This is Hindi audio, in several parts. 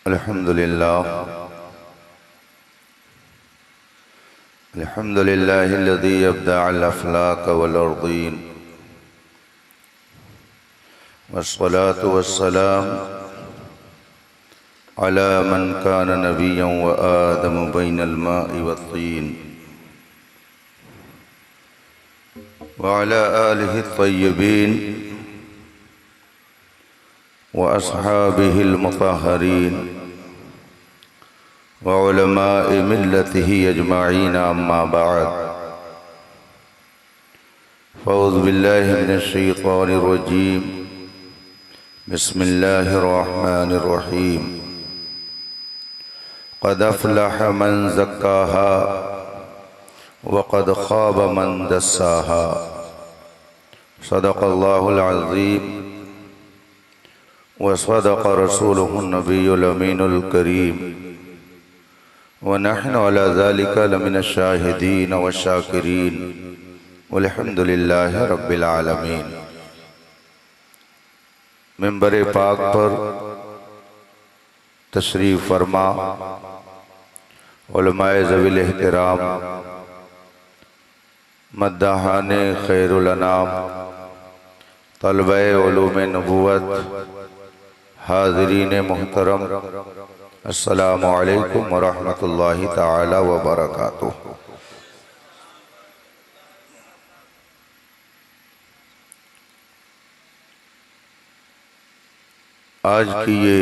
अल्हम्दुलिल्लाहिल्लज़ी अब्दअल अफ़लाक वल अर्दीन वस्सलातु वस्सलाम अला मन कान नबिय्यन व आदम बैनल माइ वत्तीन व अला आलिहि त्तय्यिबीन व अस्हाबिहिल मुतहहरीन व उलमाए मिल्लतिही अजमाईन अम्मा बाद फ़ऊज़ु बिल्लाहि मिनश शैतानिर रजीम बिस्मिल्लाहिर रहमानिर रहीम क़द अफ़लह मन ज़क्काहा व क़द ख़ाब मन दस्साहा सदक़ल्लाहुल अज़ीम व सदक़ रसूलुहुन नबियुल अमीनुल करीम व नहनु अला ज़ालिका लमिनश शाहिदीन व शाकिरीन वल्हम्दुलिल्लाहि रब्बिल आलमीन। मिंबर पाक पर तशरीफ़ फरमा उलमाए ज़वील एहतराम मद्दाहाने खैरुल अनाम तलबे उलूमे नबुव्वत हाज़रीन मुहतरम अस्सलामु अलैकुम व रहमतुल्लाहि ताला व बरकातुहू। आज की ये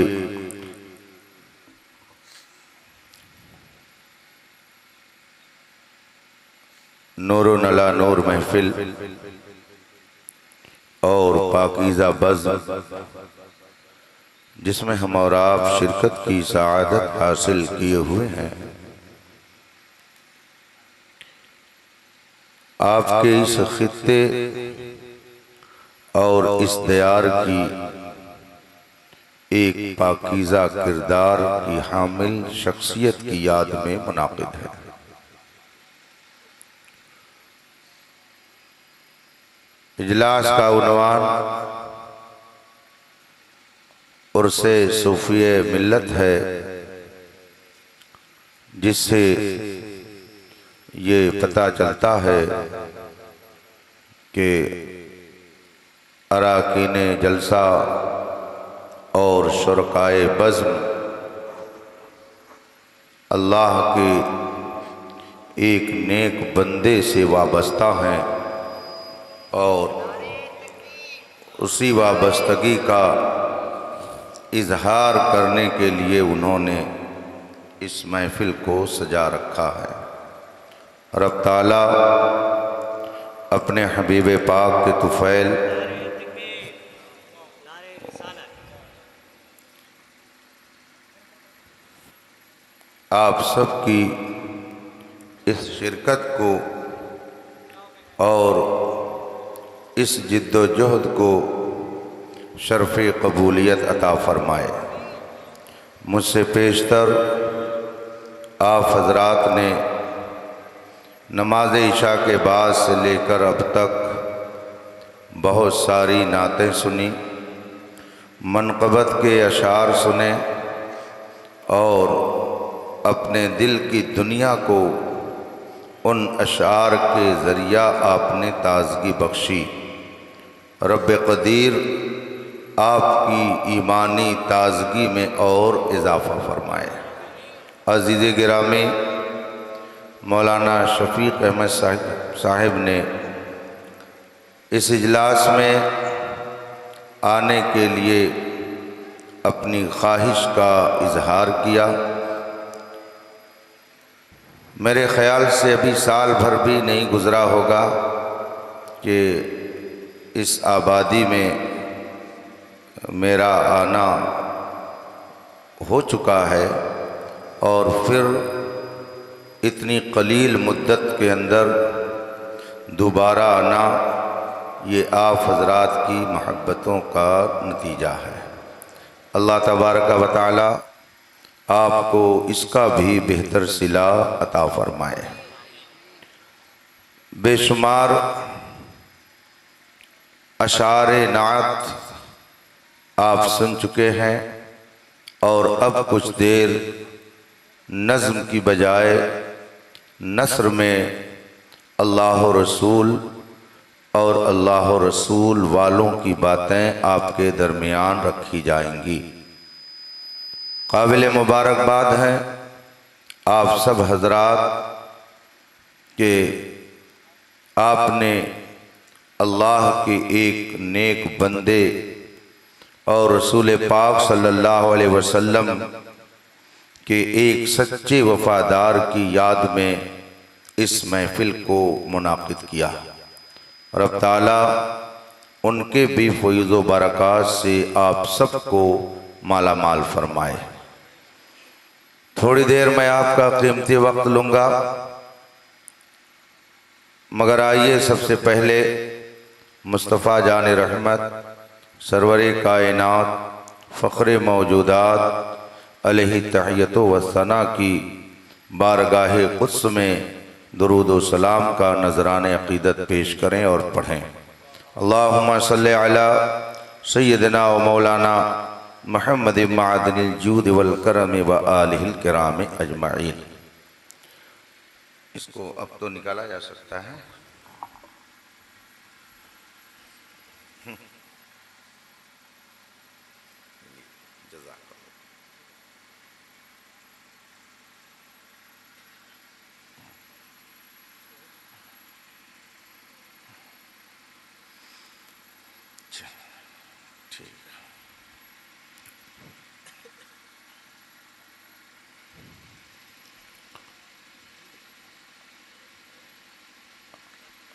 नूरो नला नूर महफिल और पाकीज़ा बज़्म जिसमें हम और आप शिरकत की सआदत हासिल किए हुए हैं, आपके इस खित्ते और इस दयार की एक पाकीज़ा किरदार की हामिल शख्सियत की याद में मुनाकिद है। इजलास का उन्वान उर्से सूफिये मिल्लत है, जिससे ये पता चलता है कि अराकीने जलसा और शुरकाए बज़्म अल्लाह के एक नेक बंदे से वाबस्ता हैं और उसी वाबस्तगी का इजहार करने के लिए उन्होंने इस महफिल को सजा रखा है। रब ताला अपने हबीब पाक के तुफ़ैल आप सब की इस शिरकत को और इस जिद्दोजहद को शर्फ़ कबूलियत अता फ़रमाए। मुझसे पेशतर आप हज़रात ने नमाज इशा के बाद से लेकर अब तक बहुत सारी नातें सुनी, मनक़बत के अशार सुने और अपने दिल की दुनिया को उन अशार के ज़रिया आपने ताज़गी बख्शी। रब क़दीर आपकी ईमानी ताज़गी में और इजाफ़ा फरमाए। अज़ीज़ गिरामी, मौलाना शफ़ीक़ अहमद साहिब ने इस इजलास में आने के लिए अपनी ख्वाहिश का इजहार किया। मेरे ख़याल से अभी साल भर भी नहीं गुज़रा होगा कि इस आबादी में मेरा आना हो चुका है और फिर इतनी कलील मुद्दत के अंदर दोबारा आना ये आप हज़रात की महब्बतों का नतीजा है। अल्लाह तबारक व तआला आपको इसका भी बेहतर सिला अता फ़रमाए। बेशुमार अशार नात आप सुन चुके हैं और अब कुछ देर नज़्म की बजाय नस्र में अल्लाह रसूल और अल्लाह रसूल वालों की बातें आपके दरमियान रखी जाएंगी। काबिल मुबारकबाद है आप सब हजरात के आपने अल्लाह के एक नेक बंदे और रसूल पाक सल्लल्लाहु अलैहि वसल्लम के एक सच्चे वफादार की याद में इस महफिल को मुनाकिद किया। रब ताला उनके भी फैज़ व बरक़ात से आप सबको माला माल फरमाए। थोड़ी देर मैं आपका कीमती वक्त लूँगा, मगर आइए सबसे पहले मुस्तफ़ा जान रहमत सरवरे कायनात फ़ख्रे मौजूदात अलैहि तहियतो व सना की बारगाह क़ुद्स में दुरूद व सलाम का नजराने अक़ीदत पेश करें और पढ़ें। अल्लाहुम्मा सल्लि अला सय्यदिना व मौलाना मुहम्मद मअदनिल जूद वल करम व आलिहिल किराम अजमईन। इसको अब तो निकाला जा सकता है।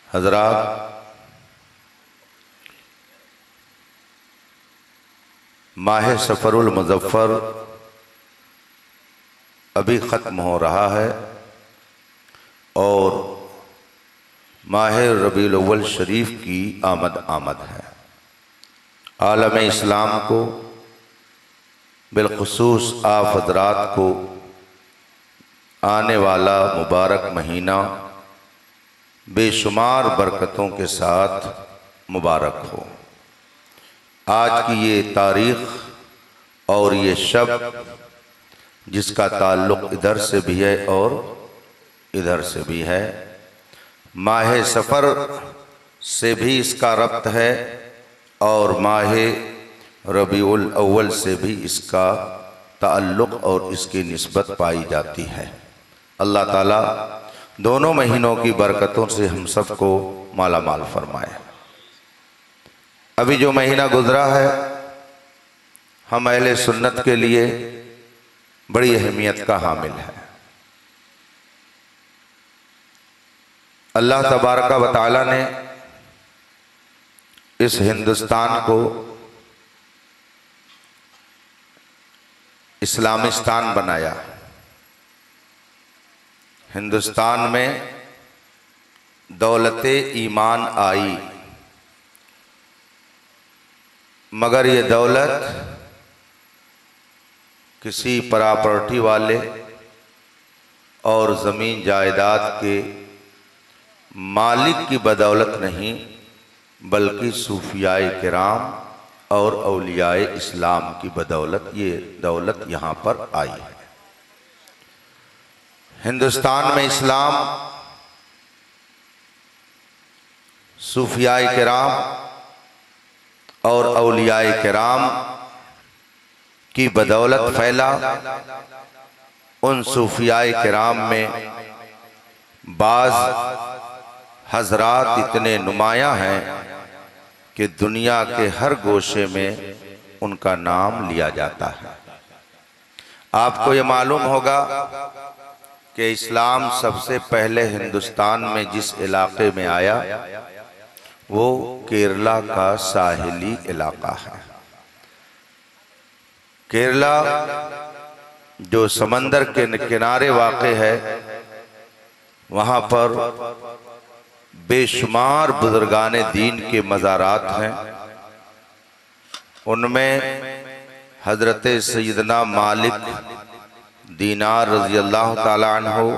हज़रात, माह सफ़रुल मुज़फ़्फ़र अभी ख़त्म हो रहा है और माह रबीउल अव्वल शरीफ की आमद है। आलम इस्लाम को बिलख़ुसूस आप हज़रात को आने वाला मुबारक महीना बेशुमार बरकतों के साथ मुबारक हो। आज की ये तारीख़ और ये शब जिसका ताल्लुक़ इधर से भी है और इधर से भी है, माह सफ़र से भी इसका रब्त है और माह रबीउल अव्वल से भी इसका ताल्लुक़ और इसकी निस्बत पाई जाती है। अल्लाह ताला दोनों महीनों की बरकतों से हम सबको माला माल फरमाए। अभी जो महीना गुजरा है हम अहले सुन्नत के लिए बड़ी अहमियत का हामिल है। अल्लाह तबारक व तआला ने इस हिंदुस्तान को इस्लामिस्तान बनाया। हिंदुस्तान में दौलते ईमान आई, मगर ये दौलत किसी प्रॉपर्टी वाले और ज़मीन जायदाद के मालिक की बदौलत नहीं, बल्कि सूफियाए किराम और औलियाए इस्लाम की बदौलत ये दौलत यहाँ पर आई है। हिंदुस्तान में इस्लाम सूफियाए किराम और औलियाए किराम की बदौलत फैला। उन सूफियाए किराम में बाज हजरात इतने नुमायां हैं कि दुनिया के हर गोशे में उनका नाम लिया जाता है। आपको ये मालूम होगा कि इस्लाम सबसे पहले हिंदुस्तान में जिस इलाके में आया वो केरला का साहिली इलाका है। केरला जो समंदर के किनारे वाक़े है, वहाँ पर बेशुमार बुजुर्गाने दीन के मज़ारात हैं। उनमें हज़रत सैयदना मालिक दीनार रज़ी अल्लाह ताला अन्हु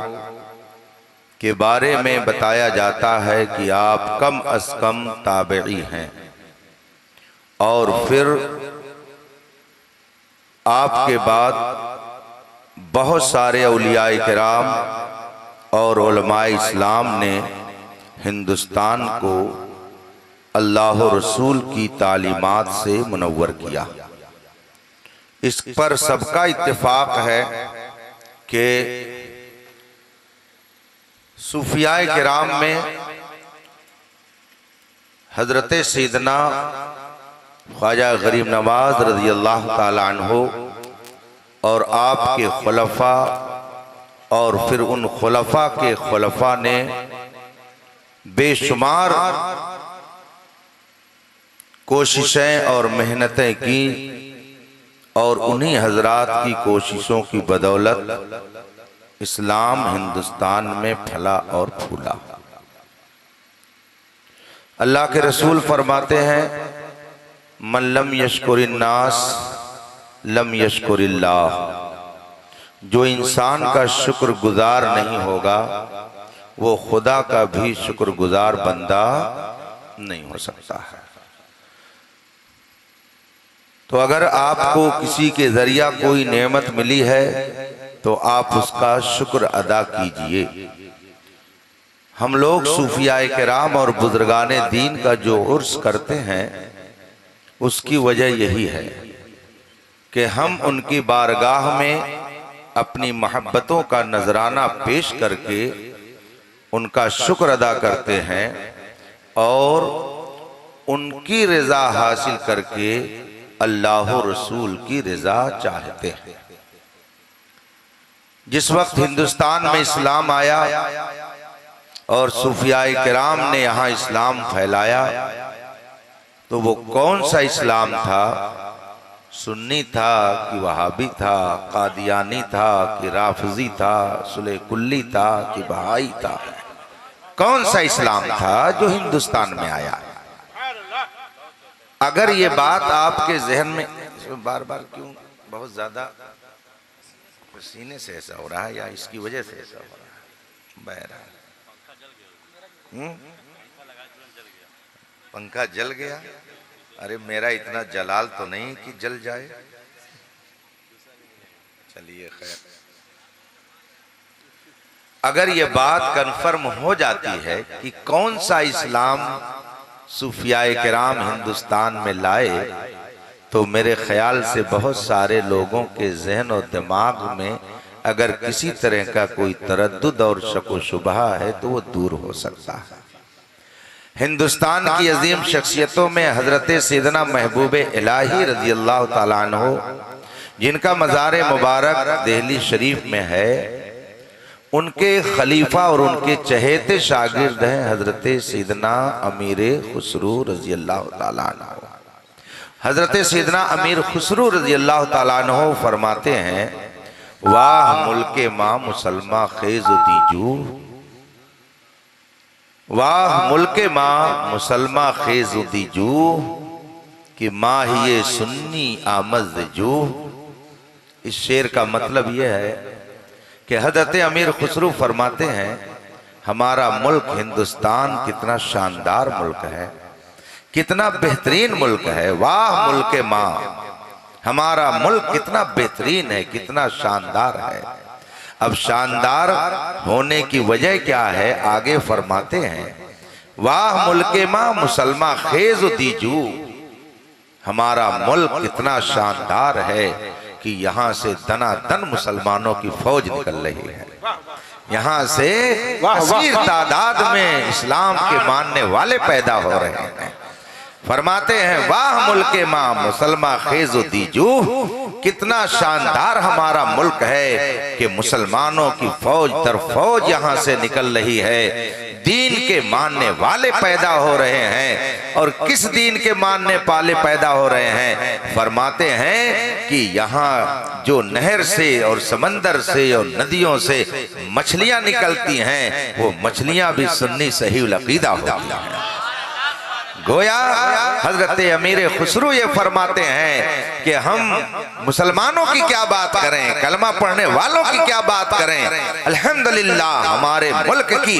के बारे में बताया जाता है कि आप कम अज़ कम ताबई हैं और फिर आपके बाद बहुत सारे औलियाए किराम और उलमाए इस्लाम ने हिंदुस्तान को अल्लाह रसूल की तालीमात से मुनव्वर किया। इस पर सबका इत्तेफाक है कि सूफियाए किराम में हजरत सैयदना ख्वाजा गरीब नवाज रज़ी अल्लाह ताला अन्हु और आपके खुलफा और फिर उन खुलफा के खुलफा ने बेशुमार कोशिशें और मेहनतें की और उन्हीं हजरात की कोशिशों की बदौलत इस्लाम हिंदुस्तान में फला और फूला। अल्लाह के रसूल फरमाते हैं, मन लम यशकुरिन्नास लम यशकुरिल्लाह, जो इंसान का शुक्रगुजार नहीं होगा वो खुदा का भी शुक्रगुजार बंदा नहीं हो सकता है। तो अगर आपको किसी के जरिया कोई नेमत मिली है तो आप उसका शुक्र अदा कीजिए। हम लोग सूफियाए किराम और बुजुर्गाने दीन का जो उर्स करते हैं उसकी वजह यही है कि हम उनकी बारगाह में अपनी मोहब्बतों का नजराना पेश करके उनका शुक्र अदा करते हैं और उनकी रजा हासिल करके अल्लाह रसूल की रजा चाहते हैं। जिस वक्त हिंदुस्तान में इस्लाम आया और सूफियाए किराम ने यहाँ इस्लाम फैलाया तो वो कौन सा इस्लाम था? सुन्नी था कि वहाबी था, कादियानी था कि राफजी था, सुले कुल्ली था कि बहाई था? कौन सा इस्लाम था जो हिंदुस्तान में आया? अगर ये बात आपके जहन में बार बार क्यों बहुत ज्यादा पसीने से ऐसा हो रहा है या इसकी वजह से ऐसा हो रहा है? बह रहा है। पंखा जल गया? अरे मेरा इतना जलाल तो नहीं कि जल जाए। चलिए खैर, अगर ये बात कन्फर्म हो जाती है कि कौन सा इस्लाम सूफियाए किराम हिंदुस्तान में लाए तो मेरे ख्याल से बहुत सारे लोगों के जहन और दिमाग में अगर किसी तरह का कोई तरद्दुद और शक व शुबहा है तो वो दूर हो सकता है। हिंदुस्तान की अजीम शख्सियतों में हजरत सैयदना महबूब इलाही रज़ी अल्लाह ताला अन्हु, जिनका मज़ार मुबारक दिल्ली शरीफ में है, उनके खलीफा और उनके चहेते शागिर्द हैं हजरत सैयदना अमीर खुसरू रज़ी अल्लाह ताला अन्हु। हजरत सैयदना अमीर खुसरू रज़ी अल्लाह ताला अन्हु फरमाते हैं, वाह मुल्के माँ मुसलमा खेज़ दीजू, वाह मुल्के माँ मुसलमा खेज़ दीजू कि माहिए सुन्नी आमद जू। इस शेर का मतलब यह है कि हजरत अमीर खुसरू फरमाते हैं, हमारा मुल्क हिंदुस्तान कितना शानदार मुल्क है, कितना बेहतरीन मुल्क है। वाह मुल्के माँ, हमारा मुल्क कितना बेहतरीन है, कितना शानदार है। अब शानदार होने की वजह क्या है? आगे फरमाते हैं, वाह मुल्के माँ मुसलमा खेज़ दीजू, हमारा मुल्क कितना शानदार है कि यहाँ से दनादन मुसलमानों की फौज निकल रही है, यहाँ से कसीर तादाद में इस्लाम के मानने वाले पैदा हो रहे हैं। फरमाते हैं, वाह मुल्के माँ मुसलमा खेज़ो दीजू, कितना शानदार हमारा मुल्क है कि मुसलमानों की फौज दर फौज यहाँ से निकल रही है, दीन के मानने वाले पैदा हो रहे हैं। और किस दीन के मानने वाले पैदा हो रहे हैं? फरमाते हैं कि यहाँ जो नहर से और समंदर से और नदियों से मछलियां निकलती हैं वो मछलियां भी सुन्नी सही अकीदा होती हैं। गोया हजरत अमीर खुसरू ये फरमाते हैं कि हम मुसलमानों की क्या बात करें, कलमा पढ़ने वालों की क्या बात करें, अल्हम्दुलिल्लाह हमारे मुल्क की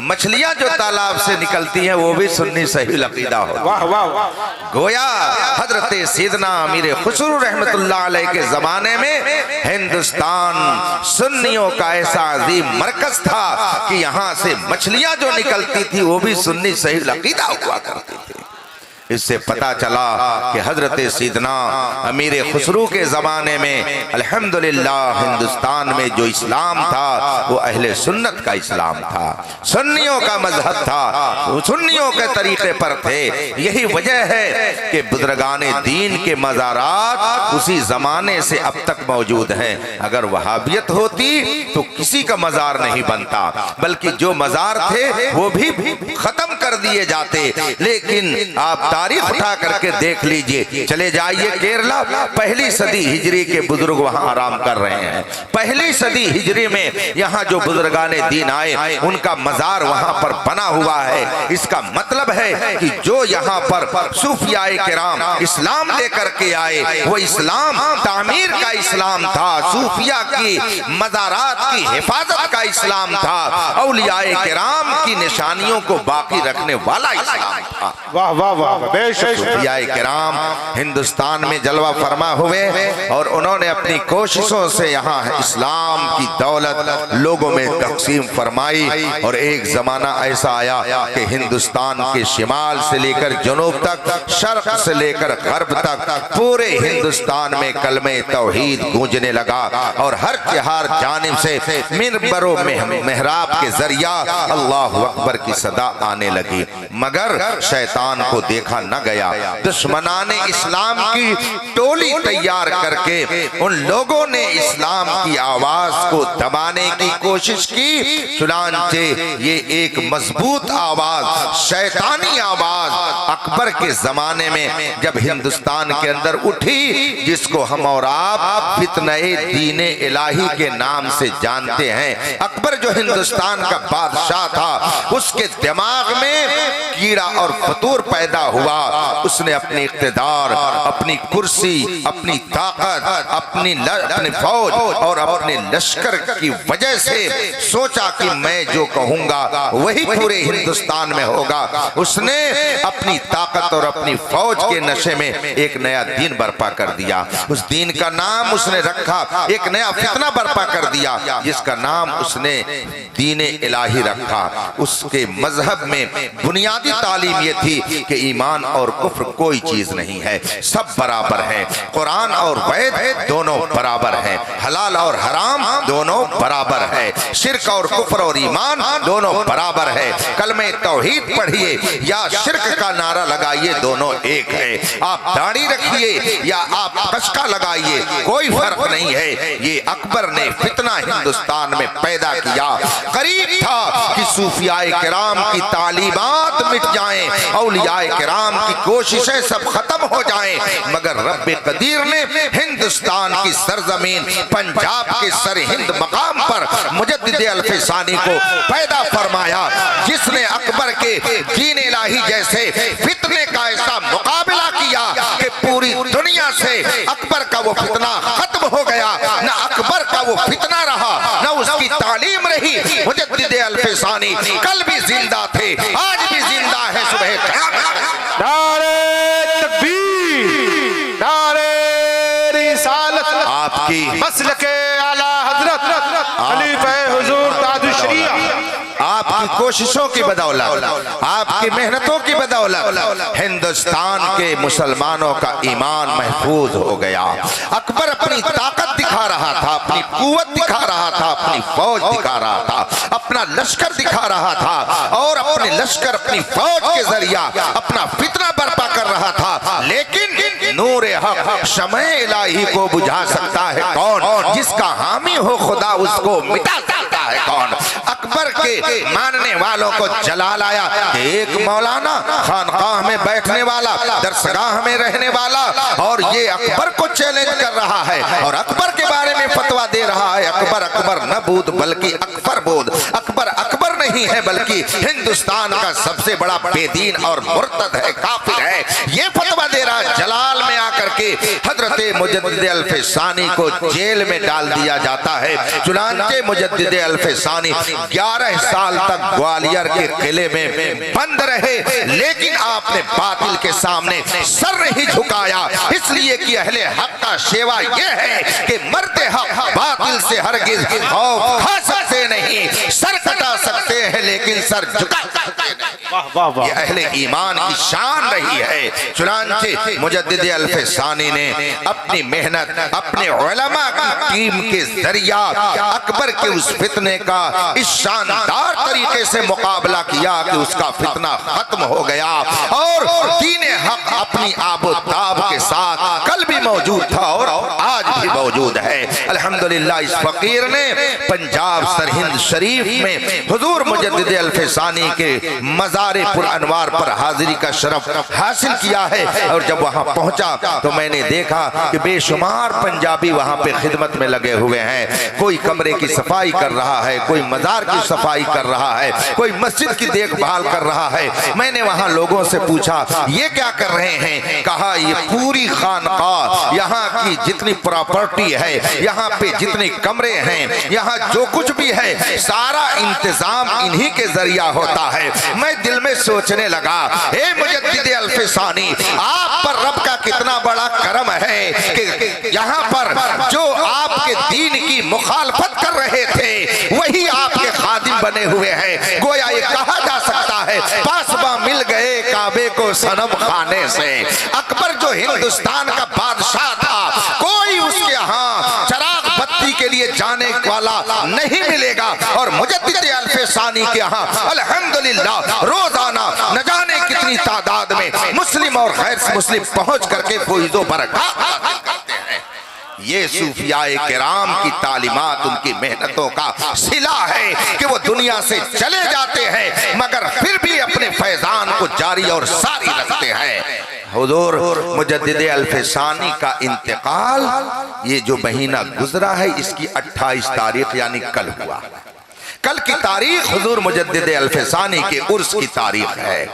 मछलियां जो तालाब से निकलती हैं वो भी सुन्नी सही अकीदा हो। वाह वाह वाह। गोया हजरत सैयदना अमीर खुसरू रहमतुल्लाह अलैह के जमाने में हिंदुस्तान सुन्नियों का ऐसा अजीम मरकज था कि यहाँ से मछलियां जो निकलती थी वो भी सुन्नी सही अकीदा हुआ करती थी। इससे पता चला कि हजरत सैयदना अमीर खुसरू के ज़माने में अल्हम्दुलिल्लाह हिंदुस्तान में जो इस्लाम था वो अहले सुन्नत का इस्लाम था, सुन्नियों का मजहब था, वो सुन्नियों के तरीके पर थे। यही वजह है कि बुजुर्गाने दीन के मज़ारात उसी ज़माने से अब तक मौजूद हैं। अगर वहाबियत होती तो किसी का मज़ार नहीं बनता, बल्कि जो मज़ार थे वो भी ख़त्म कर दिए जाते। लेकिन आप तारीख उठा करके देख लीजिए, चले जाइए केरला, पहली सदी हिजरी के बुजुर्ग वहां आराम कर रहे हैं। पहली सदी हिजरी में यहाँ जो बुजुर्गाने दीन आए उनका मजार वहां पर बना हुआ है। इसका मतलब है कि जो यहाँ पर सूफियाए किराम इस्लाम लेकर के आए वो इस्लाम तामीर का इस्लाम था, सूफिया की मज़ारात की हिफाजत का इस्लाम था, औलियाए किराम की निशानियों को बाकी रखने वाला इस्लाम था। वाह वाह वाह। सूफियाए किराम हिंदुस्तान में जलवा फरमा हुए और उन्होंने अपनी कोशिशों से यहाँ इस्लाम की दौलत लोगों में तकसीम फरमाई। और एक जमाना ऐसा आया कि हिंदुस्तान के शिमाल से लेकर जनूब तक, शर्क से लेकर गर्ब तक पूरे हिंदुस्तान में कलमे तौहीद गूंजने लगा और हर जानिब से मिंबरों में मेहराब के जरिया अल्लाह अकबर की सदा आने लगी। मगर शैतान को देखा न गया। दुश्मनाने इस्लाम की टोली तैयार करके उन लोगों ने इस्लाम की आवाज को दबाने की कोशिश की। चुनांचे ये एक मजबूत आवाज, शैतानी आवाज अकबर के जमाने में जब हिंदुस्तान के अंदर उठी, जिसको हम और आप फितने दीने इलाही के नाम से जानते हैं। अकबर जो हिंदुस्तान का बादशाह था उसके दिमाग में कीड़ा और फतूर पैदा हुआ। उसने अपने इख्तिदार, अपनी कुर्सी, अपनी ताकत, अपनी फौज और अपने लश्कर की वजह से सोचा कि मैं जो कहूंगा वही पूरे हिंदुस्तान में होगा। उसने अपनी ताकत और अपनी फौज के नशे में एक नया दीन बर्पा कर दिया। उस दीन का नाम उसने रखा, एक नया फितना बर्पा कर दिया जिसका नाम उसने दीने इलाही रखा। उसके मजहब में बुनियादी तालीम ये थी कि ईमान और कुफ्र कोई चीज नहीं है, सब बराबर है। कुरान और वैद दोनों बराबर हैं, हलाल और हराम दोनों बराबर है, शिर्क और कुफ्र और ईमान दोनों बराबर है। कलमे तौहीद पढ़िए या शिर्क का नारा लगाइए, दोनों एक है। आप दाढ़ी रखिए या आप कशका लगाइए, कोई फर्क नहीं है। ये अकबर ने फितना हिंदुस्तान में पैदा किया। करीब था कि सूफियाए किराम की तालीमात मिट जाएं, औलियाए किराम की कोशिशें सब खत्म हो जाएं, मगर रब्बे कदीर ने हिंदुस्तान की सरजमीन पंजाब के सरहिंद मकाम पर मुजद्दिद अल्फसानी को पैदा फरमाया, जिसने अकबर के दीन इलाही जैसे फितने का ऐसा मुकाबला किया कि पूरी दुनिया से अकबर का वो फितना खत्म हो गया। न अकबर का वो फितना रहा, न उसकी तालीम रही। मुजद्दिद अल्फसानी कल भी जिंदा थे, आज भी जिंदा है। सुबह नारे तकबीर, नारे रिसालत, आपकी मसलके आला हजरत खलीफा हुजूर ताजुश शरिया, आपकी कोशिशों की बदौलत, आपकी मेहनतों की बदौलत हिंदुस्तान के मुसलमानों का ईमान महफूज हो गया। अकबर अपनी ताकत दिखा रहा था, अपनी कुव्वत दिखा रहा था, अपनी फौज दिखा रहा था, अपना लश्कर दिखा रहा था और अपने लश्कर, अपनी फौज के जरिया अपना फितना बर्पा कर रहा था। लेकिन नूरे हक शमए इलाही को बुझा सकता है कौन? जिसका हामी हो खुदा उसको मिटा सकता है कौन? अकबर के मानने वालों को जलाल आया कि एक मौलाना खानकाह में बैठने वाला, दरसगाह में रहने वाला, और ये अकबर को चैलेंज कर रहा है और अकबर के बारे में फतवा दे रहा है। अकबर अकबर न बूद बल्कि अकबर बोध, अकबर अकबर नहीं नहीं है बल्कि हिंदुस्तान का सबसे बड़ा बेदीन और मुर्तद है, काफिर है। ये फतवा दे रहा जलाल में आकर के हजरत मुजद्दिद अल्फसानी को जेल में डाल दिया जाता है। चुनांचे मुजद्दिद अल्फसानी 11 साल तक ग्वालियर के किले में बंद रहे, लेकिन आपने बातिल के सामने सर नहीं झुकाया, इसलिए कि अहले हक का शेवा यह है कि मरते हक बातिल से हरगिज खौफ खा सकते नहीं, सर कटा सकते हैं लेकिन सर झुका सकते नहीं। ये अहले ईमान की शान रही है। चुनांचे मुजद्दिद अल्फसानी ने अपनी मेहनत, अपने उलमा की टीम के जरिया अकबर के उस फितने का इस शानदार तरीके से मुकाबला किया कि उसका फितना खत्म हो गया और दीन हक अपनी आबोताब के साथ कल भी मौजूद था और आज भी मौजूद है। अल्हम्दुलिल्लाह इस फकीर ने पंजाब सरहिंद शरीफ में हुजूर मुजद्दिद अल्फसानी के मज़ारे पुर अनवार पर हाजिरी का शरफ हासिल किया है। और जब वहां पहुंचा तो मैंने देखा कि बेशुमार पंजाबी वहां पे खिदमत में लगे हुए हैं। कोई कमरे की सफाई कर रहा है, कोई मज़ार की सफाई कर रहा है, कोई मस्जिद की देखभाल कर रहा है। मैंने वहां लोगों से पूछा ये क्या कर रहे हैं? कहा ये पूरी खानकाह, यहाँ की जितनी प्रॉपर्टी है, यहाँ पे जितने कमरे हैं, यहाँ जो कुछ भी है सारा इंतजाम इन्हीं के जरिया होता है। मैं दिल में सोचने लगा, हे मुजद्दिद अल्फसानी, आप पर रब का कितना बड़ा करम है कि यहाँ पर जो आपके दीन की मुखालफत कर रहे थे वही आपके खादिम बने हुए हैं। गोया ये कहा जा सकता है पासबा मिल गए काबे को सनम खाने से। अकबर जो हिंदुस्तान का बादशाह था, कोई उसके यहाँ चराग बत्ती के लिए जाने वाला नहीं मिलेगा और मुजद्दिद अल्फसानी के यहाँ अल्हम्दुलिल्लाह रोजाना न जाने कितनी तादाद में मुस्लिम और गैर मुस्लिम पहुंच करके फैज़ो बरकत करते हैं। ये सूफियाए किराम की तालीमात, उनकी मेहनतों का सिला है कि वो दुनिया से चले जाते हैं मगर फिर भी अपने फैजान को जारी और सारी रखते हैं। हुजूर मुजद्दिद अल्फसानी का इंतकाल ये जो महीना गुजरा है इसकी 28 तारीख यानी कल हुआ। कल की तारीख हुजूर मुजद्दिद अल्फसानी के उर्स की तारीख है।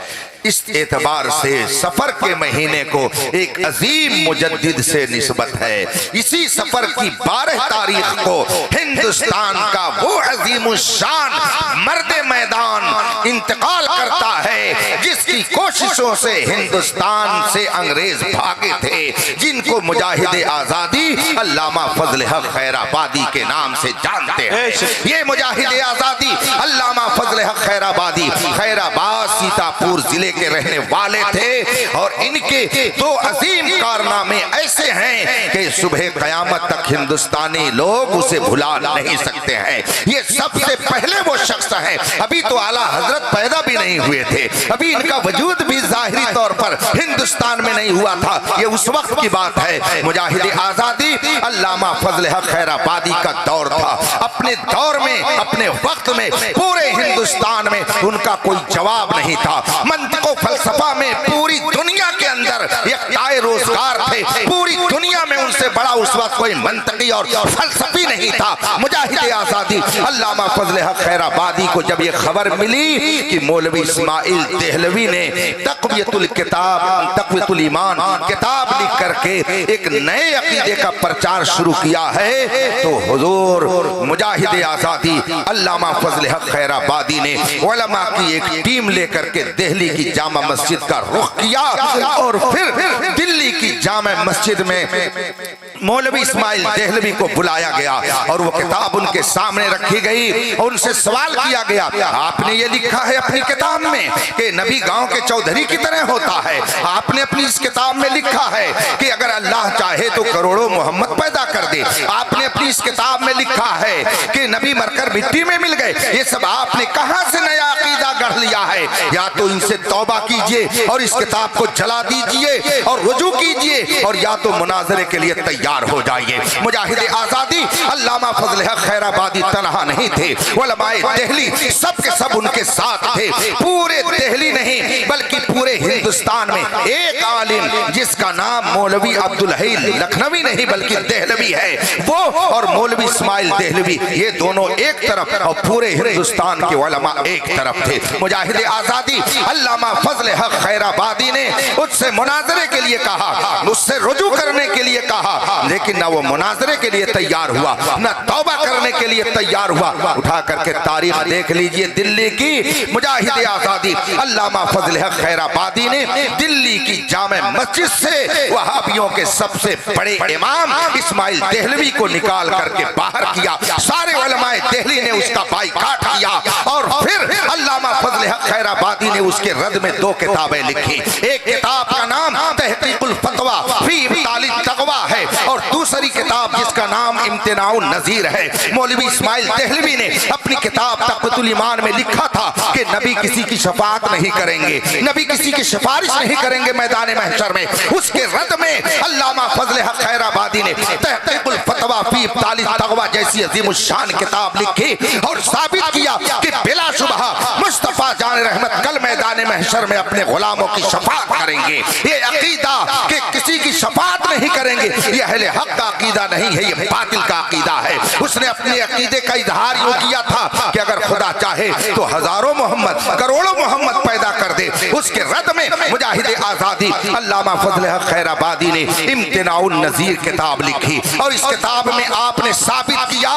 इस एतबार से सफर के महीने को एक अजीम मुजद्दिद से निस्बत है। इसी सफर की 12 तारीख को हिंदुस्तान का वो अजीम शान मर्द मैदान इंतकाल करता है जिसकी कोशिशों से हिंदुस्तान से अंग्रेज भागे थे, जिनको मुजाहिद आजादी अल्लामा फजल हक खैराबादी के नाम से जानते हैं। ये मुजाहिद आजादी अल्लामा फजल हक खैराबादी खैराबाद सीतापुर जिले के रहने वाले थे और इनके दो अजीम कारनामे ऐसे हैं कि सुबह कयामत तक हिंदुस्तानी लोग उसे भुला नहीं सकते हैं। ये सबसे पहले वो शख्स हैं, अभी तो आला हजरत पैदा भी नहीं हुए थे, अभी इनका वजूद भी जाहिरी तौर पर हिंदुस्तान में नहीं हुआ था। ये उस वक्त की बात है। मुजाहिद आजादी अल्लामा फजल हक खैराबादी का दौर था। अपने दौर में, अपने वक्त में पूरे हिंदुस्तान में उनका कोई जवाब नहीं था। मंतिको फलसफा में पूरी दुनिया के अंदर यकताए रोजगार थे, पूरी दुनिया में उनसे बड़ा उस वक्त कोई मंतकी और फलसफी नहीं था। मुजाहिद आजादी अल्लामा फजल हक खैराबादी को जब ये खबर मिली कि मौलवी इस्माइल देहलवी ने तक़वियतुल किताब, तक़वियतुल ईमान किताब लिख करके एक नए अकीदे का प्रचार शुरू किया है, तो हुजूर मुजाहिद आजादी अल्लामा फजल हक खैराबादी ने उलमा की एक टीम लेकर के दिल्ली की जामा मस्जिद का रुख किया और फिर दिल्ली की जामा मस्जिद में मौलवी इस्माइल देहलवी को बुलाया गया और वो किताब उनके सामने रखी गई और उनसे सवाल किया गया, आपने ये लिखा है अपनी किताब में कि नबी गांव के चौधरी की तरह होता है। आपने अपनी इस किताब में लिखा है कि अगर अल्लाह चाहे तो करोड़ों मोहम्मद पैदा कर दे। आपने अपनी इस किताब में लिखा है कि नबी मरकर मिट्टी में मिल गए। ये सब आपने कहां से नया अकीदा गढ़ लिया है? या तो इनसे तौबा कीजिए और इस किताब को जला दीजिए और रुजू कीजिए और या तो मुनाजरे के लिए तैयार हो जाइए। मुजाहिद आजादी अल्लामा फजल हक खैराबादी तनहा नहीं थे, उलमाए दिल्ली सब के सब उनके साथ थे। पूरे दिल्ली नहीं बल्कि पूरे हिंदुस्तान में एक आलिम जिसका नाम मौलवी अब्दुल हई लखनवी नहीं बल्कि देहलवी है, वो और मौलवी इस्माइल देहलवी, ये दोनों एक तरफ और पूरे हिंदुस्तान के उलमा एक तरफ थे। मुजाहिद आजादी अल्लामा फजल हक खैराबादी ने उससे मुनाजरे के लिए कहा, उससे रुजू करने के लिए कहा, लेकिन ना वो मुनाजरे के लिए तैयार हुआ, ना तौबा करने के लिए तैयार हुआ। उठा करके तारीख देख लीजिए दिल्ली की। मुजाहिद आजादी अल्लामा फजल हक खैराबादी ने दिल्ली की जामे मस्जिद से वहाबियों के सबसे बड़े इमाम इस्माइल देहलवी को निकाल करके बाहर किया। सारे उलमाए दिल्ली ने उसका बाइकाट किया और फिर अल्लामा फजल हक खैराबादी ने उसके रद में दो किताबें लिखी। एक किताब का नाम तहकीकुल फतवा फी इब्तालित तक़वा है और दूसरी किताब जिसका नाम इम्तिनाउन नज़ीर है। मौलवी इस्माइल देहलवी ने अपनी किताब तक़वतुल ईमान में लिखा था कि नबी किसी की शफाअत नहीं करेंगे, नबी किसी की सिफारिश नहीं करेंगे मैदान महशर में। उसके रद में अल्लामा फजल हक खैराबादी ने तहकीकुल फतवा फी इब्तालित तक़वा जैसी अज़ीमुश्शान किताब लिखी और साबित किया कि बिला शुबहा मुस्तफा जान रहमत कल मैदान महशर में अपने गुलामों की शफाअत करेंगे। ये अकीदा कि किसी की शफाअत नहीं करेंगे, ये अहले हक का अकीदा नहीं है, ये बातिल का अकीदा है। उसने अपने अकीदे का इजहार यूं किया था कि अगर खुदा चाहे तो हजारों मोहम्मद करोड़ों मोहम्मद पैदा कर दे। उसके रद में मुजाहिद आजादी अल्लामा फजल हक खैराबादी ने इम्तिनाउन नज़ीर किताब लिखी और इस किताब में आपने साबित किया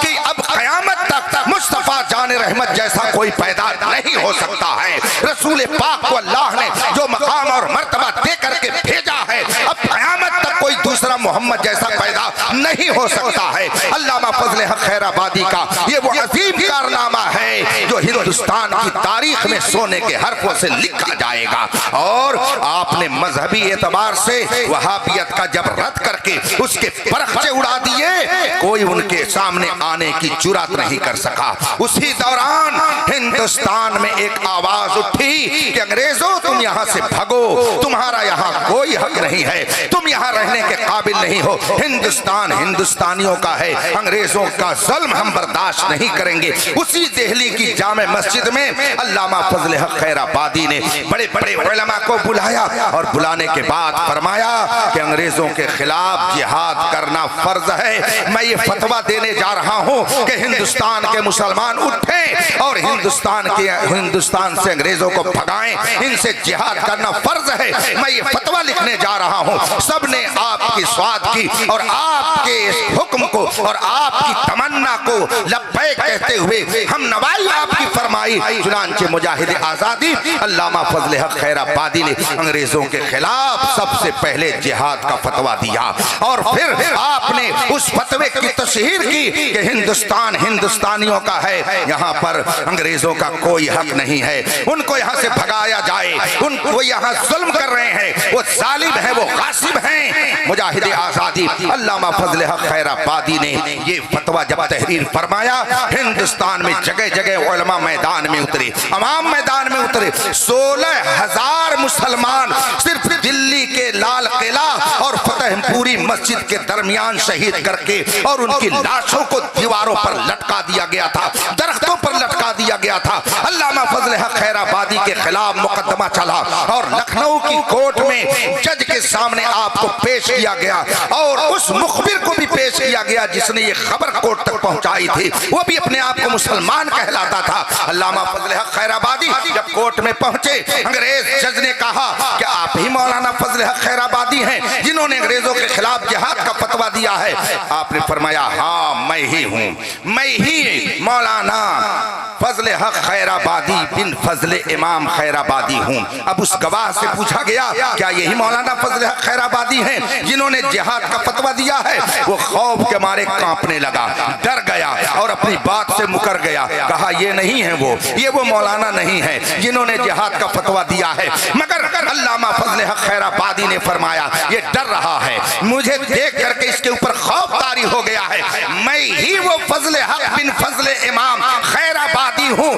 कि अब क़यामत तक मुस्तफा जान रहमत जैसा कोई पैदा नहीं हो सकता है। रसूल पाक को अल्लाह ने जो मकाम और मर्तबा दे करके भेजा है, अब क़यामत तक कोई दूसरा मोहम्मद जैसा पैदा नहीं हो सकता है। अल्लामा फजल हक खैराबादी का ये वो अजीम कारनामा है जो हिंदुस्तान की तारीख में सोने के हरफों से लिखा जाएगा। और आपने मजहबी एतबार से वहाबियत का जब रद्द करके उसके परखचे उड़ा दिए, कोई उनके सामने आने की जुर्रत नहीं कर सका। उसी दौरान हिंदुस्तान में एक आवाज उठी कि अंग्रेजों तुम यहाँ से भगो, तुम्हारा यहाँ कोई हक नहीं है, तुम यहाँ रहने के काबिल नहीं हो। हिंदुस्तान हिंदुस्तानियों का है, अंग्रेजों का जुल्म हम बर्दाश्त नहीं करेंगे। उसी दिल्ली की जामे मस्जिद में अल्लामा फजल हक खैराबादी ने बड़े बड़े उलमा को बुलाया और बुलाने के बाद फरमाया कि अंग्रेजों के खिलाफ जिहाद करना फर्ज है। मैं ये फतवा देने जा रहा हूँ कि हिंदुस्तान के मुसलमान उठें और हिंदुस्तान से अंग्रेजों को भगाएं, इनसे जिहाद करना फर्ज है। मैं ये फतवा लिखने जा रहा हूँ। सबने आपकी स्वाद की और आपके इस हुक्म को और आपकी तमन्ना को लब्बैक कहते हुए हम नवाई आपकी फरमाई। चुनांचे मुजाहिद आजादी अल्लामा फजल हक खैराबादी ने अंग्रेजों के खिलाफ सबसे पहले जिहाद का फतवा दिया और फिर आपने उस फतवे की तशहीर की कि हिंदुस्तान हिंदुस्तानियों का है, यहाँ पर अंग्रेजों का कोई हक नहीं है, उनको यहाँ से भगाया जाए, उनको यहाँ जुल्म कर रहे हैं, वो जालिम है, वो गासिब हैं। मुजाहिद आजादी अल्लामा फजल हक खैराबादी ने ये फतवा जब तहरीर फरमाया, हिंदुस्तान में जगह जगह उलमा मैदान में उतरे, अवाम मैदान में उतरे। 16,000 मुसलमान सिर्फ दिल्ली के लाल किला और फतेहपुरी मस्जिद के दरमियान शहीद करके और उनकी लाशों को दीवारों पर लटका दिया गया था, दरख्तों पर लटका दिया गया था। अल्लामा फजल हक खैराबादी के खिलाफ मुकदमा चला और लखनऊ की कोर्ट में जज के सामने आपको पेश किया गया और उस मुखबिर को भी पेश किया गया जिसने ये खबर कोर्ट तक पहुंचाई थी, वो भी अपने आप को मुसलमान कहलाता था। अल्लामा फजल हक खैराबादी जब कोर्ट में पहुंचे, अंग्रेज जज ने कहा कि आप ही मौलाना फजल हक खैराबादी हैं जिन्होंने अंग्रेजों के खिलाफ जिहाद का फतवा दिया है? आपने फरमाया हाँ मैं ही हूँ, मैं ही मौलाना फजल हक खैराबादी बिन फजल इमाम खैराबादी हूँ। अब उस गवाह से पूछा गया क्या यही मौलाना फजल हक खैराबादी हैं जिन्होंने जिहाद का फतवा दिया है? वो खौफ के मारे कांपने लगा, डर गया और अपनी बात से मुकर गया। कहा ये नहीं है वो मौलाना नहीं है जिन्होंने जिहाद का फतवा दिया है। मगर अल्लामा फजल हक खैराबादी ने फरमाया ये डर रहा है, मुझे देख करके इसके ऊपर खौफ तारी हो गया है, मैं ही वो फजल हक बिन फजल इमाम खैराबादी हूँ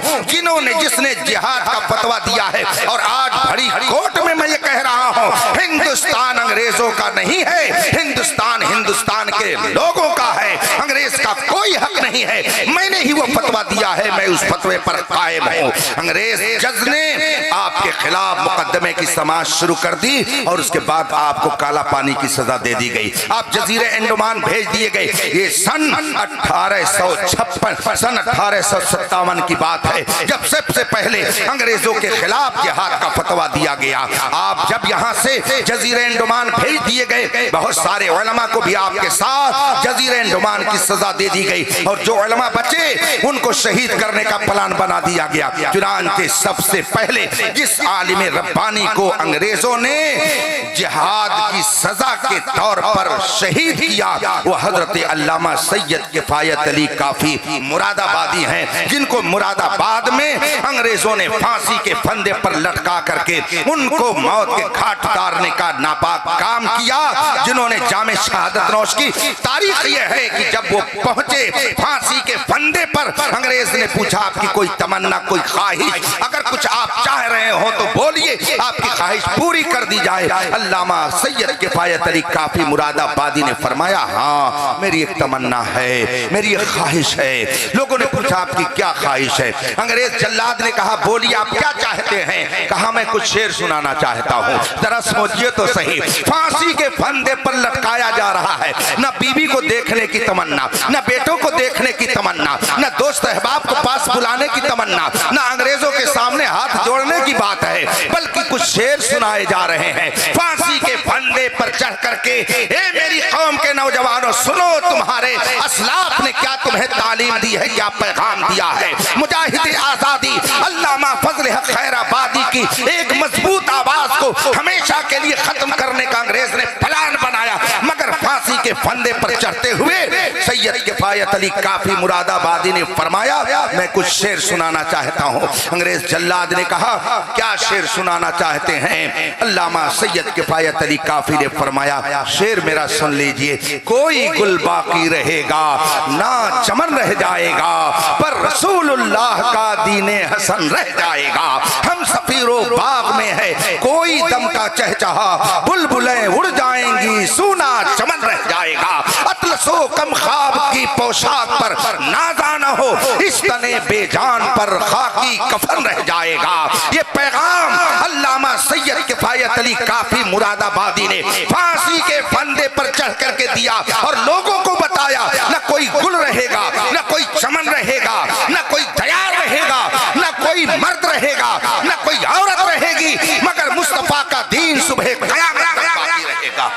जिसने जिहाद का फतवा दिया है। और आज बड़ी कोर्ट में मैं ये कह रहा हूँ, हिंदुस्तान अंग्रेजों का नहीं है, हिंदुस्तान हिंदुस्तान के लोगों का है। अंग्रेज का कोई हक नहीं है, मैंने ही वो फतवा दिया है, मैं उस फतवे पर कायम हूँ। अंग्रेज जज ने आपके खिलाफ मुकदमे की समाअत शुरू कर दी और उसके बाद आपको काला पानी की सजा दे दी गई। आप जजीरे अंडमान भेज दिए गए। ये सन 1856 सन 1857 की बात है, जब सबसे पहले अंग्रेजों के खिलाफ जिहाद का फतवा दिया गया। आप जब यहाँ से जजीरे अंडमान भेज दिए गए, बहुत सारे उलमा को भी आपके साथ जजीरे अंडमान की सजा दे दी गई और जो उलमा बचे उनको शहीद करने का प्लान बना दिया गया। चुनांचे सबसे पहले जिस आलिम रब्बानी को अंग्रेजों ने जिहाद की सजा के तौर पर शहीद किया वो हजरत अल्लामा सैयद किफायत अली काफी मुरादाबादी हैं, जिनको मुरादाबाद में अंग्रेजों ने फांसी के फंदे पर लटका करके उनको मौत के घाट उतारने का नापाक काम किया, जिन्होंने जामे शहादत नौश की। तारीख ये है कि जब वो पहुंचे फांसी के फंदे पर, अंग्रेज ने पूछा आपकी कोई तमन्ना, कोई ख्वाहिश, अगर कुछ आप चाह रहे हो तो बोलिए, आपकी ख्वाहिश पूरी कर दी जाए। अल्लामा सैयद किफायत अली काफी मुरादाबादी ने फरमाया, हाँ मेरी एक तमन्ना है, मेरी एक ख्वाहिश है। लोगों ने पूछा आपकी क्या ख्वाहिश है? अंग्रेज जल्लाद ने कहा बोलिए आप क्या चाहते हैं? कहा मैं कुछ शेर सुनाना चाहता हूँ, जरा समझिए तो सही। फांसी के फंदे पर लटकाया जा रहा है, न बीवी को देखने की तमन्ना, न बेटों को देखने की तमन्ना, न दोस्त अहबाब को पास बुलाने की तमन्ना, न अंग्रेजों के सामने हाथ जोड़ने की बात है, बल्कि कुछ शेर सुनाए जा रहे हैं। फांसी के फंदे पर चढ़ करके, ए मेरी कौम के नौजवानों सुनो, तुम्हारे असलाफ ने क्या तुम्हें तालीम दी है, क्या पैगाम दिया है। मुजाहिद आजादी अल्लामा फजल हक खैराबादी की एक मजबूत आवाज को हमेशा के लिए खत्म करने का अंग्रेज ने प्लान बनाया, मगर फांसी के फंदे पर चढ़ते हुए सैयद किफायत अली काफी मुरादाबादी ने फरमाया मैं कुछ शेर सुनाना चाहता हूँ। अंग्रेज जल्लाद ने कहा क्या शेर सुनाना चाहते हैं? अल्लामा सैयद किफायत अली काफी ने फरमाया शेर मेरा सुन लीजिए। कोई गुल बाकी रहेगा ना चमन रह जाएगा, पर रसूलुल्लाह का दीने हसन रह जाएगा। हम सफीरो बाग में है कोई दम का चहचहा, बुलबुलें उड़ जाएंगी सूना चमन रह जाएगा। अतलसो कम ख्वाब की पोशाक पर नाजा न हो, इस तने बेजान पर खाकी कफन रह जाएगा। ये पैगाम अल्लामा सैयद किफायत अली काफी मुरादाबादी ने फांसी के फंदे पर चढ़ करके दिया और लोगों को बताया न कोई गुल रहेगा, न कोई चमन रहेगा, न कोई दयाल रहेगा, न कोई मर्द रहेगा, न कोई औरत रहेगी, मगर मुस्तफा का दीन सुबह क़यामत तक बाकी रहेगा।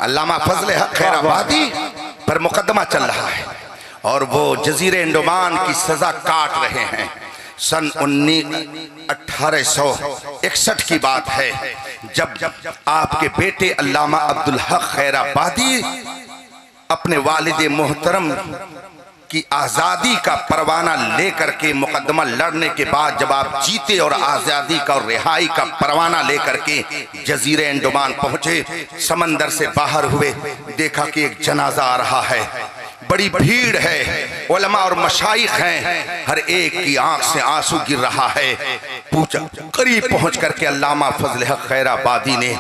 अल्लामा फजल हक खैराबादी पर मुकदमा चल रहा है और वो जजीरे अंडमान की सजा काट रहे हैं। सन 1861 की बात है जब आपके बेटे अल्लामा अब्दुल हक खैराबादी अपने वालिद मोहतरम की आज़ादी का परवाना लेकर के मुकदमा लड़ने के बाद जब आप जीते और आज़ादी का और रिहाई का परवाना लेकर के जजीरे अंडमान पहुंचे, समंदर से बाहर हुए, देखा कि एक जनाजा आ रहा है, बड़ी भीड़ है, उलमा और मशाइख हैं, हर एक की आंख से आंसू गिर रहा है। पूछा, करीब पहुंच करके अल्लामा फजल हक खैराबादी ने,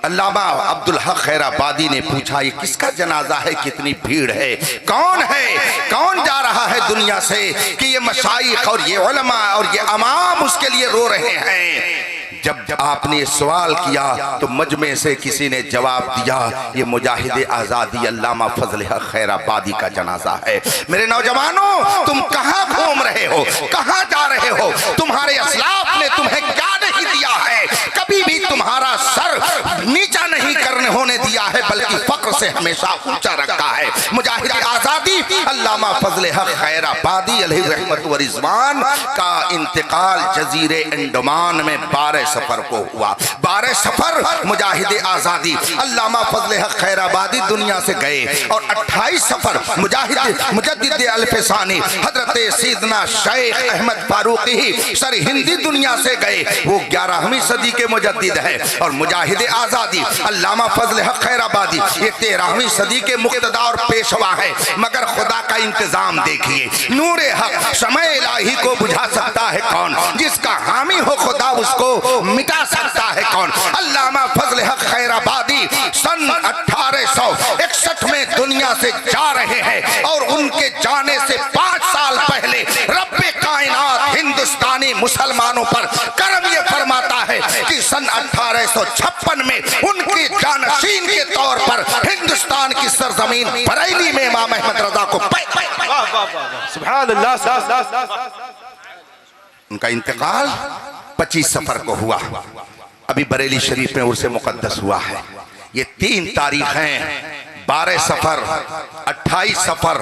अल्लामा अब्दुल हक खैराबादी ने पूछा ये किसका जनाजा है, कितनी भीड़ है, कौन है, कौन जा रहा है दुनिया से कि ये मशाइख और ये उलमा और ये अमाम उसके लिए रो रहे हैं। जब आपने ये सवाल किया तो मजमे से किसी ने जवाब दिया ये मुजाहिद आज़ादी अल्लामा फजल हक खैराबादी का जनाजा है। मेरे नौजवानों तुम कहाँ घूम रहे हो, कहाँ जा रहे हो? तुम्हारे असलाफ ने तुम्हें क्या नहीं दिया है? कभी भी तुम्हारा सर नीचा नहीं करने होने दिया है, बल्कि फक्र से हमेशा ऊंचा रखा है। मुजाहिद आज़ादी अल्लामा फजल हक खैराबादी अलैहि रहमत व रिज़वान का इंतकाल जजीरे अंडमान में 12 सफर को हुआ। 12 सफर मुजाहिद आज़ादी अल्लामा फजल हक खैराबादी दुनिया से गए और 28 सफर मुजाहिद मुजद्दिद अल-फ़सानी हजरत सैयदना शेख अहमद फारूकी सर हिंदी दुनिया से गए, वो 11वीं सदी के मुजद्दिद है। और मुजाहिद आज़ादी अल्लामा फजल हक खैराबादी ये 13वीं सदी के मुक्तदा और पेशवा है। मगर खुदा का इंतजाम देखिए, नूरे हक शमए इलाही को बुझा सकता है कौन? जिसका हामी हो खुदा उसको मिटा सकता है कौन? अल्लामा फजल हक खैराबादी सन 1861 में दुनिया दुनिया से जा रहे हैं और उनके जाने से 5 साल पहले रब्बे कायनात हिंदुस्तानी मुसलमानों पर करम ये फरमाता है कि सन 1856 में उनके जानशीन के तौर पर हिंदुस्तान की सरजमीन बरेली में इमाम अहमद रजा को सुभान अल्लाह। उनका इंतकाल 25 सफर को हुआ। अभी बरेली शरीफ में उर्से मुकद्दस हुआ है। ये 3 तारीख हैं, 12 सफर, 28 सफर,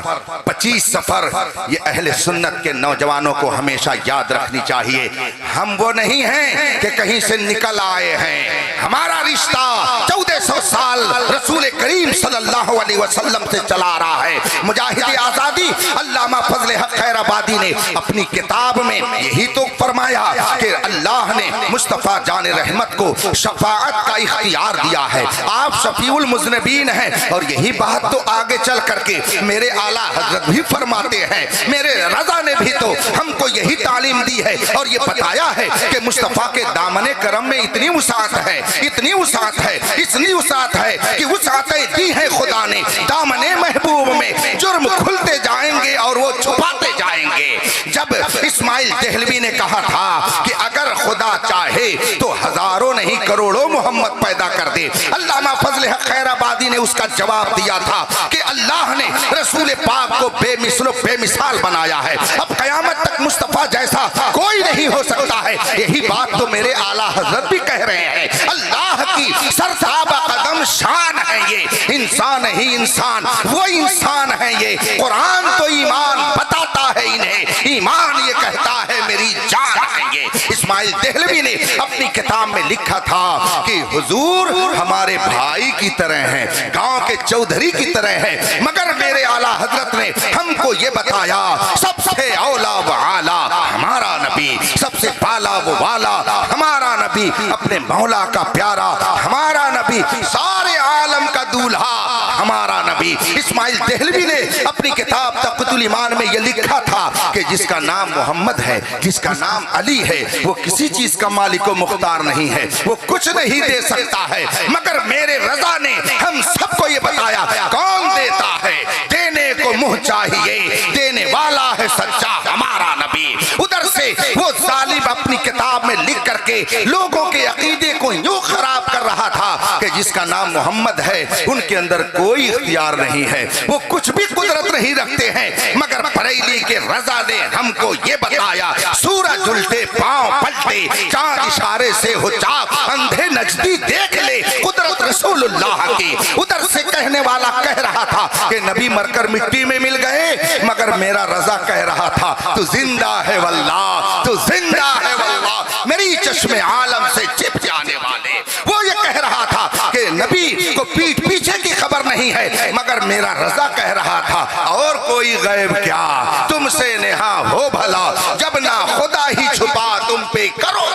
25 सफर। ये अहले सुन्नत के नौजवानों को हमेशा याद रखनी चाहिए। हम वो नहीं हैं कि कहीं से निकल आए हैं। हमारा रिश्ता 1400 साल रसूल करीम सल्लल्लाहु अलैहि वसल्लम से चला आ रहा है। मुजाहिद आजादी अल्लामा फजल हक खैराबादी ने अपनी किताब में यही तो फरमाया कि अल्लाह ने मुस्तफ़ा जान रहमत को शफाअत का इख्तियार दिया है। आप शफीउल मुज़निबीन हैं। और यही बात तो आगे चल करके मेरे आला हजरत भी फरमाते हैं। मेरे रजा ने भी तो हमको यही तालीम दी है और ये बताया है कि मुस्तफ़ा के दामने करम में इतनी वसाअत है, इतनी वसाअत है, इतनी वसाअत है कि वसाअतें दी है खुदा ने दामने महबूब में। जुर्म खुलते जाएंगे और वो छुपाते जाएंगे। जब इस्माइल देहलवी ने कहा था कि अगर खुदा चाहे तो हजारों नहीं करोड़ों मोहम्मद पैदा कर दे, अल्लामा फजल हक खैराबादी ने उसका जवाब दिया था कि अल्लाह ने रसूल पाक को बेमिसल बेमिसाल बनाया है। अब कयामत तक मुस्तफ़ा जैसा कोई नहीं हो सकता है। यही बात तो मेरे आला हजरत भी कह रहे हैं। अल्लाह की सरसाबा कदम शान है ये, इंसान ही इंसान, वो इंसान है ये। कुरान तो ईमान बताता है इन्हें, ईमान ये कहता है मेरी जान है ये। इस्माइल देहलवी ने अपनी किताब में लिखा था कि हुजूर हमारे भाई की तरह हैं, गांव के चौधरी की तरह है। मगर मेरे आला हजरत ने हमको ये बताया सबसे औला व आला हमारा नबी, सबसे बाला वो वाला हमारा नबी, अपने मौला का प्यारा हमारा नबी, सारे आलम का दूल्हा हमारा नबी। इस्माइल देहलवी ने अपनी किताब तक़्वतुल ईमान में ये लिखा था कि जिसका नाम मोहम्मद है, जिसका नाम अली है, वो किसी चीज का मालिक व मुख्तार नहीं है, वो कुछ नहीं दे सकता है। मगर मेरे रजा ने हम सबको ये बताया कौन देता है, देने को मुंह चाहिए, देने वाला है सच्चा हमारा नबी। उधर से वो जालिम अपनी किताब में लिख करके लोगों के अकीदे को यूं खराब कर रहा था कि जिसका नाम मोहम्मद है उनके अंदर कोई इख्तियार नहीं है, वो कुछ भी कुदरत नहीं रखते हैं। मगर बरेली के रजा ने हमको ये बताया सूरज उल्टे पांव पलटे, चांद इशारे से हो चाक, अंधे नजदी देख ले कुदरत रसूलुल्लाह की। उधर से कहने वाला कह रहा था कि नबी मरकर मिट्टी में मिल गए, मगर मेरा रजा कह रहा था तू जिंदा है वल्लाह, तू जिंदा है वल्लाह, मेरी चश्मे आलम से छिप जाने वाले। वो ये कह रहा था कि नबी को पीठ पीछे की खबर नहीं है, मगर मेरा रजा कह रहा था और कोई गैब क्या, तुमसे नेहा हो भला, जब ना खुदा ही छुपा तुम पे करो।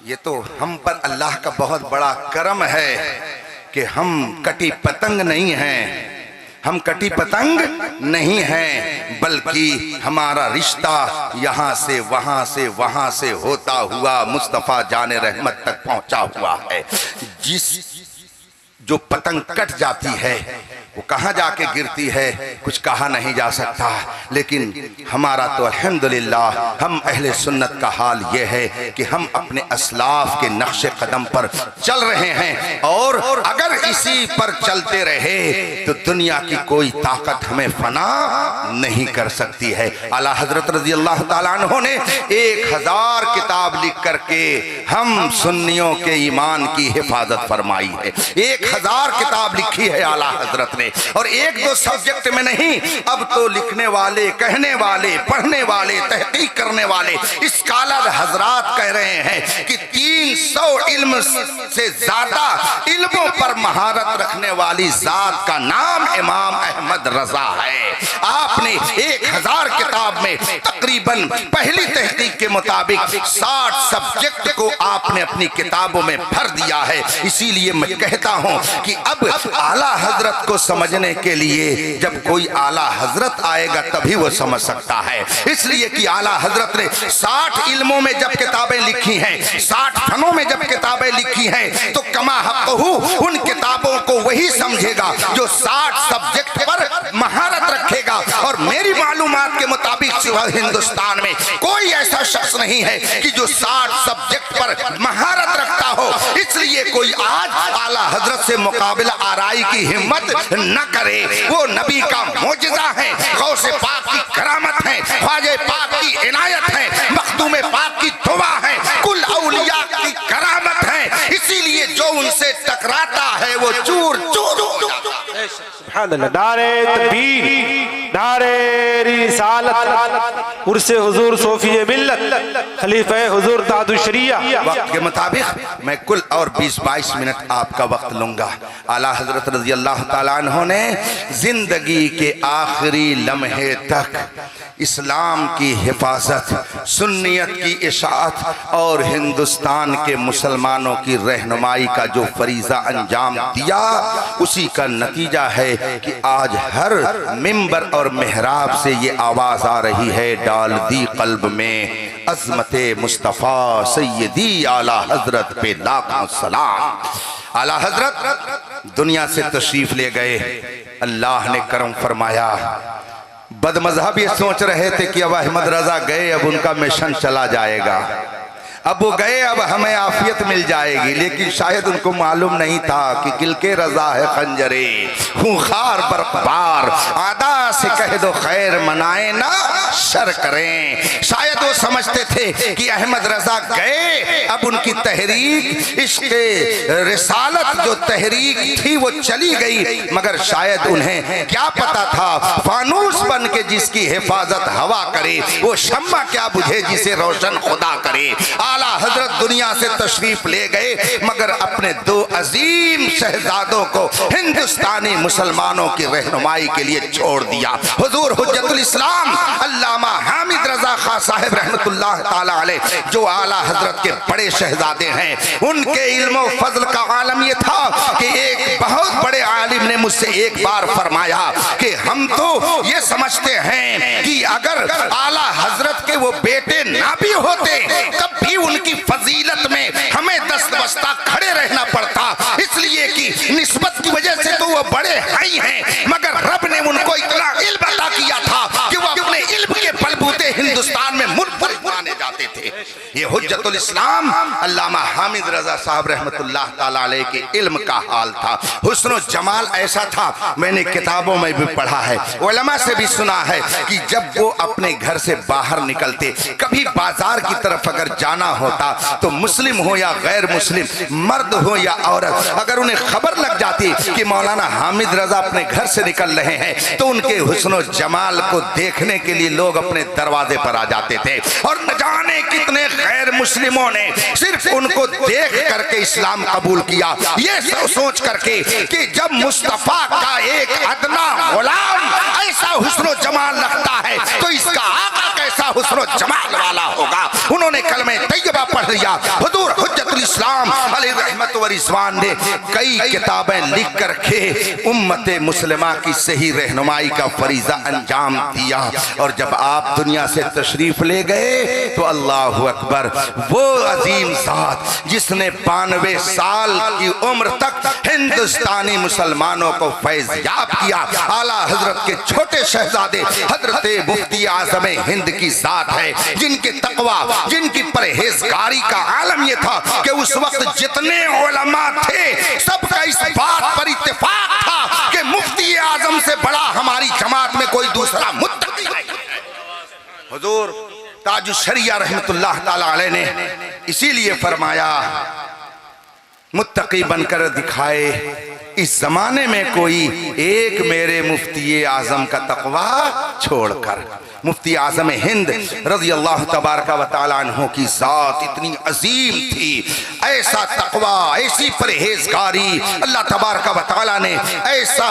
ये तो हम पर अल्लाह का बहुत बड़ा करम है कि हम कटी पतंग नहीं हैं, हम कटी पतंग नहीं हैं, बल्कि हमारा रिश्ता यहाँ से वहाँ से होता हुआ मुस्तफ़ा जाने रहमत तक पहुँचा हुआ है। जिस जो पतंग कट जाती है वो कहाँ जाके गिरती है कुछ कहा नहीं जा सकता, लेकिन हमारा तो अल्हम्दुलिल्लाह हम अहले सुन्नत का हाल ये है कि हम अपने असलाफ के नक्शे कदम पर चल रहे हैं और अगर इसी पर चलते रहे तो दुनिया की कोई ताकत हमें फना नहीं कर सकती है। आला हजरत रज़ी अल्लाह ताला अन्हु ने 1000 किताब लिख करके हम सुन्नियों के ईमान की हिफाजत फरमाई है। 1000 किताब लिखी है आला हजरत ने, और 1-2 सब्जेक्ट में नहीं, अब तो लिखने वाले, कहने वाले, पढ़ने वाले, तहकीक करने वाले स्कॉलर हजरात कह रहे हैं कि 300 इल्म से ज्यादा इल्मों पर महारत रखने वाली जात का नाम इमाम अहमद रजा है। आपने 1000 किताब में तकरीबन पहली तहकीक के मुताबिक 60 सब्जेक्ट को आपने अपनी किताबों में भर दिया है। इसीलिए मैं कहता हूं कि अब आला हजरत को समझने के लिए जब कोई आला हजरत आएगा तभी वो समझ सकता है। इसलिए कि आला हजरत ने 60 इल्मों में जब किताबें लिखी हैं, 60 फनों में जब किताबें लिखी हैं, तो कमा हक़हू उन किताबों को वही समझेगा जो 60 सब्जेक्ट पर महारत रखेगा। और मेरी मालूमात के मुताबिक हिंदुस्तान में कोई ऐसा शख्स नहीं है कि जो 60 सब्जेक्ट पर महारत रखता हो। इसलिए कोई आज आला हजरत से मुकाबला आराई की हिम्मत न करे। वो नबी का मोजिजा है, गौसे पाक की करामत है, ख्वाजे पाक की इनायत है, मखदूमे पाक की दुआ है, कुल औलिया की करामत है। इसीलिए जो उनसे टकराता है वो चूर चूर हो जाता है। नारे तकबीर, नारे रिसालत, उर्से हुजूर सोफिए मिल्लत, खलीफे हुजूर ताजुश शरिया। वक्त के मुताबिक मैं कुल और 20-22 मिनट आपका वक्त लूंगा। आला हजरत रजी अल्लाह ताला अन्हु ने जिंदगी के आखिरी लम्हे तक इस्लाम की हिफाजत, सुन्नियत की इशाअत और हिंदुस्तान के मुसलमानों की रहनुमाई का जो फरीज़ा अंजाम दिया, उसी का नतीजा है कि आज हर मिंबर और मेहराब से ये आवाज़ आ रही है, डाल दी कल्ब में अज़मते मुस्तफ़ा सैयदी आला हजरत पे लाखों सलाम। आला हजरत दुनिया से तशरीफ ले गए, अल्लाह ने करम फरमाया। बदमज़हब ये सोच रहे थे कि अब अहमद रजा गए, अब उनका मिशन चला जाएगा, अब वो गए, अब हमें आफियत मिल जाएगी। लेकिन शायद उनको मालूम नहीं था कि गिलके रजा है खंजरे खूंखार बरकबार, आदा से कह दो खैर मनाए ना शर करें। शायद वो समझते थे कि अहमद रजा गए, अब उनकी तहरीक इश्क़े रिसालत जो तहरीक थी वो चली गई। मगर शायद उन्हें क्या पता था, फानूस बन के जिसकी हिफाजत हवा करे वो शम्मा क्या बुझे जिसे रोशन खुदा करे। आला हजरत दुनिया से तशरीफ ले गए, मगर अपने 2 अजीम शहजादों को हिंदुस्तानी मुसलमानों की रहनुमाई के लिए छोड़ दिया। हुजूर हुज्जतुल इस्लाम अल्लामा हामिद रजा खां साहिब रहमतुल्लाह ताला अलैह, जो आला हजरत के बड़े शहजादे हैं, उनके इल्म व फजल का आलम यह था कि एक बहुत बड़े आलिम ने मुझसे एक बार फरमाया कि हम तो ये समझते हैं कि अगर आला हजरत के वो बेटे ना भी होते तब भी उनकी फजीलत में हमें दस्तबस्ता खड़े रहना पड़ता, इसलिए कि निस्बत की वजह से तो वो बड़े हाई हैं, मगर रब ने उनको इतना इल्म अता किया था कि वो अपने इल्म के बलबूते हिंदुस्तान में मुनफरिद माने जाते थे। ये हुज्जतुल इस्लाम अल्लामा हामिद रजा साहब रहमतुल्लाह ताला अलैह के इल्म का हाल था। हुस्न जमाल ऐसा था, मैंने किताबों में भी पढ़ा है, उलमा से भी सुना है कि जब वो अपने घर से बाहर निकलते, कभी बाजार की तरफ अगर जाना होता तो मुस्लिम हो या गैर मुस्लिम, मर्द हो या औरत, अगर उन्हें खबर लग जाती कि मौलाना हामिद रजा अपने घर से निकल रहे हैं तो उनके हुस्न जमाल को देखने के लिए लोग अपने दरवाजे पर आ जाते थे। और न जाने कितने गैर मुस्लिमों ने सिर्फ उनको देख करके इस्लाम कबूल किया, ये सोच करके कि जब मुस्तफा का एक अदना गुलाम ऐसा हुस्न जमाल रखता है तो इसका आका कैसा हुस्न जमाल वाला होगा। उन्होंने कलमे तैयबा पढ़ लिया। हुजूर हुज्जतुल इस्लाम अलैहि रहमत व रिज़वान ने कई किताबें लिख करके उम्मत मुस्लिमा की सही रहनुमाई का फरीज़ा अंजाम दिया। और जब आप दुनिया से तशरीफ ले गए तो अल्लाहु अकबर, वो अजीम ज़ात जिसने 92 साल की उम्र तक हिंदुस्तानी मुसलमानों को फैज़ याब किया, आला हजरत के छोटे शहजादे हजरत मुफ्ती आज़म हिंद की ज़ात है, जिनके तकवा, जिनकी परहेजगारी का आलम यह था कि उस वक्त जितने उलमा थे सबका इस बात पर इत्तेफाक था कि मुफ्ती आज़म से बड़ा हमारी जमात में कोई दूसरा मुत्तकी नहीं। हुजूर ताजुश शरिया रहमतुल्लाह ताला अलैह ने इसीलिए फरमाया, मुत्तकी बनकर दिखाए इस जमाने में कोई एक मेरे मुफ्ती आज़म का तकवा छोड़कर। मुफ्ती आज़म हिंद रज़ी अल्लाह तबारक व तआला अन्हु की ज़ात इतनी अजीम थी, ऐसा तकवा, ऐसी परहेजगारी, अल्लाह तबारक व तआला ने ऐसा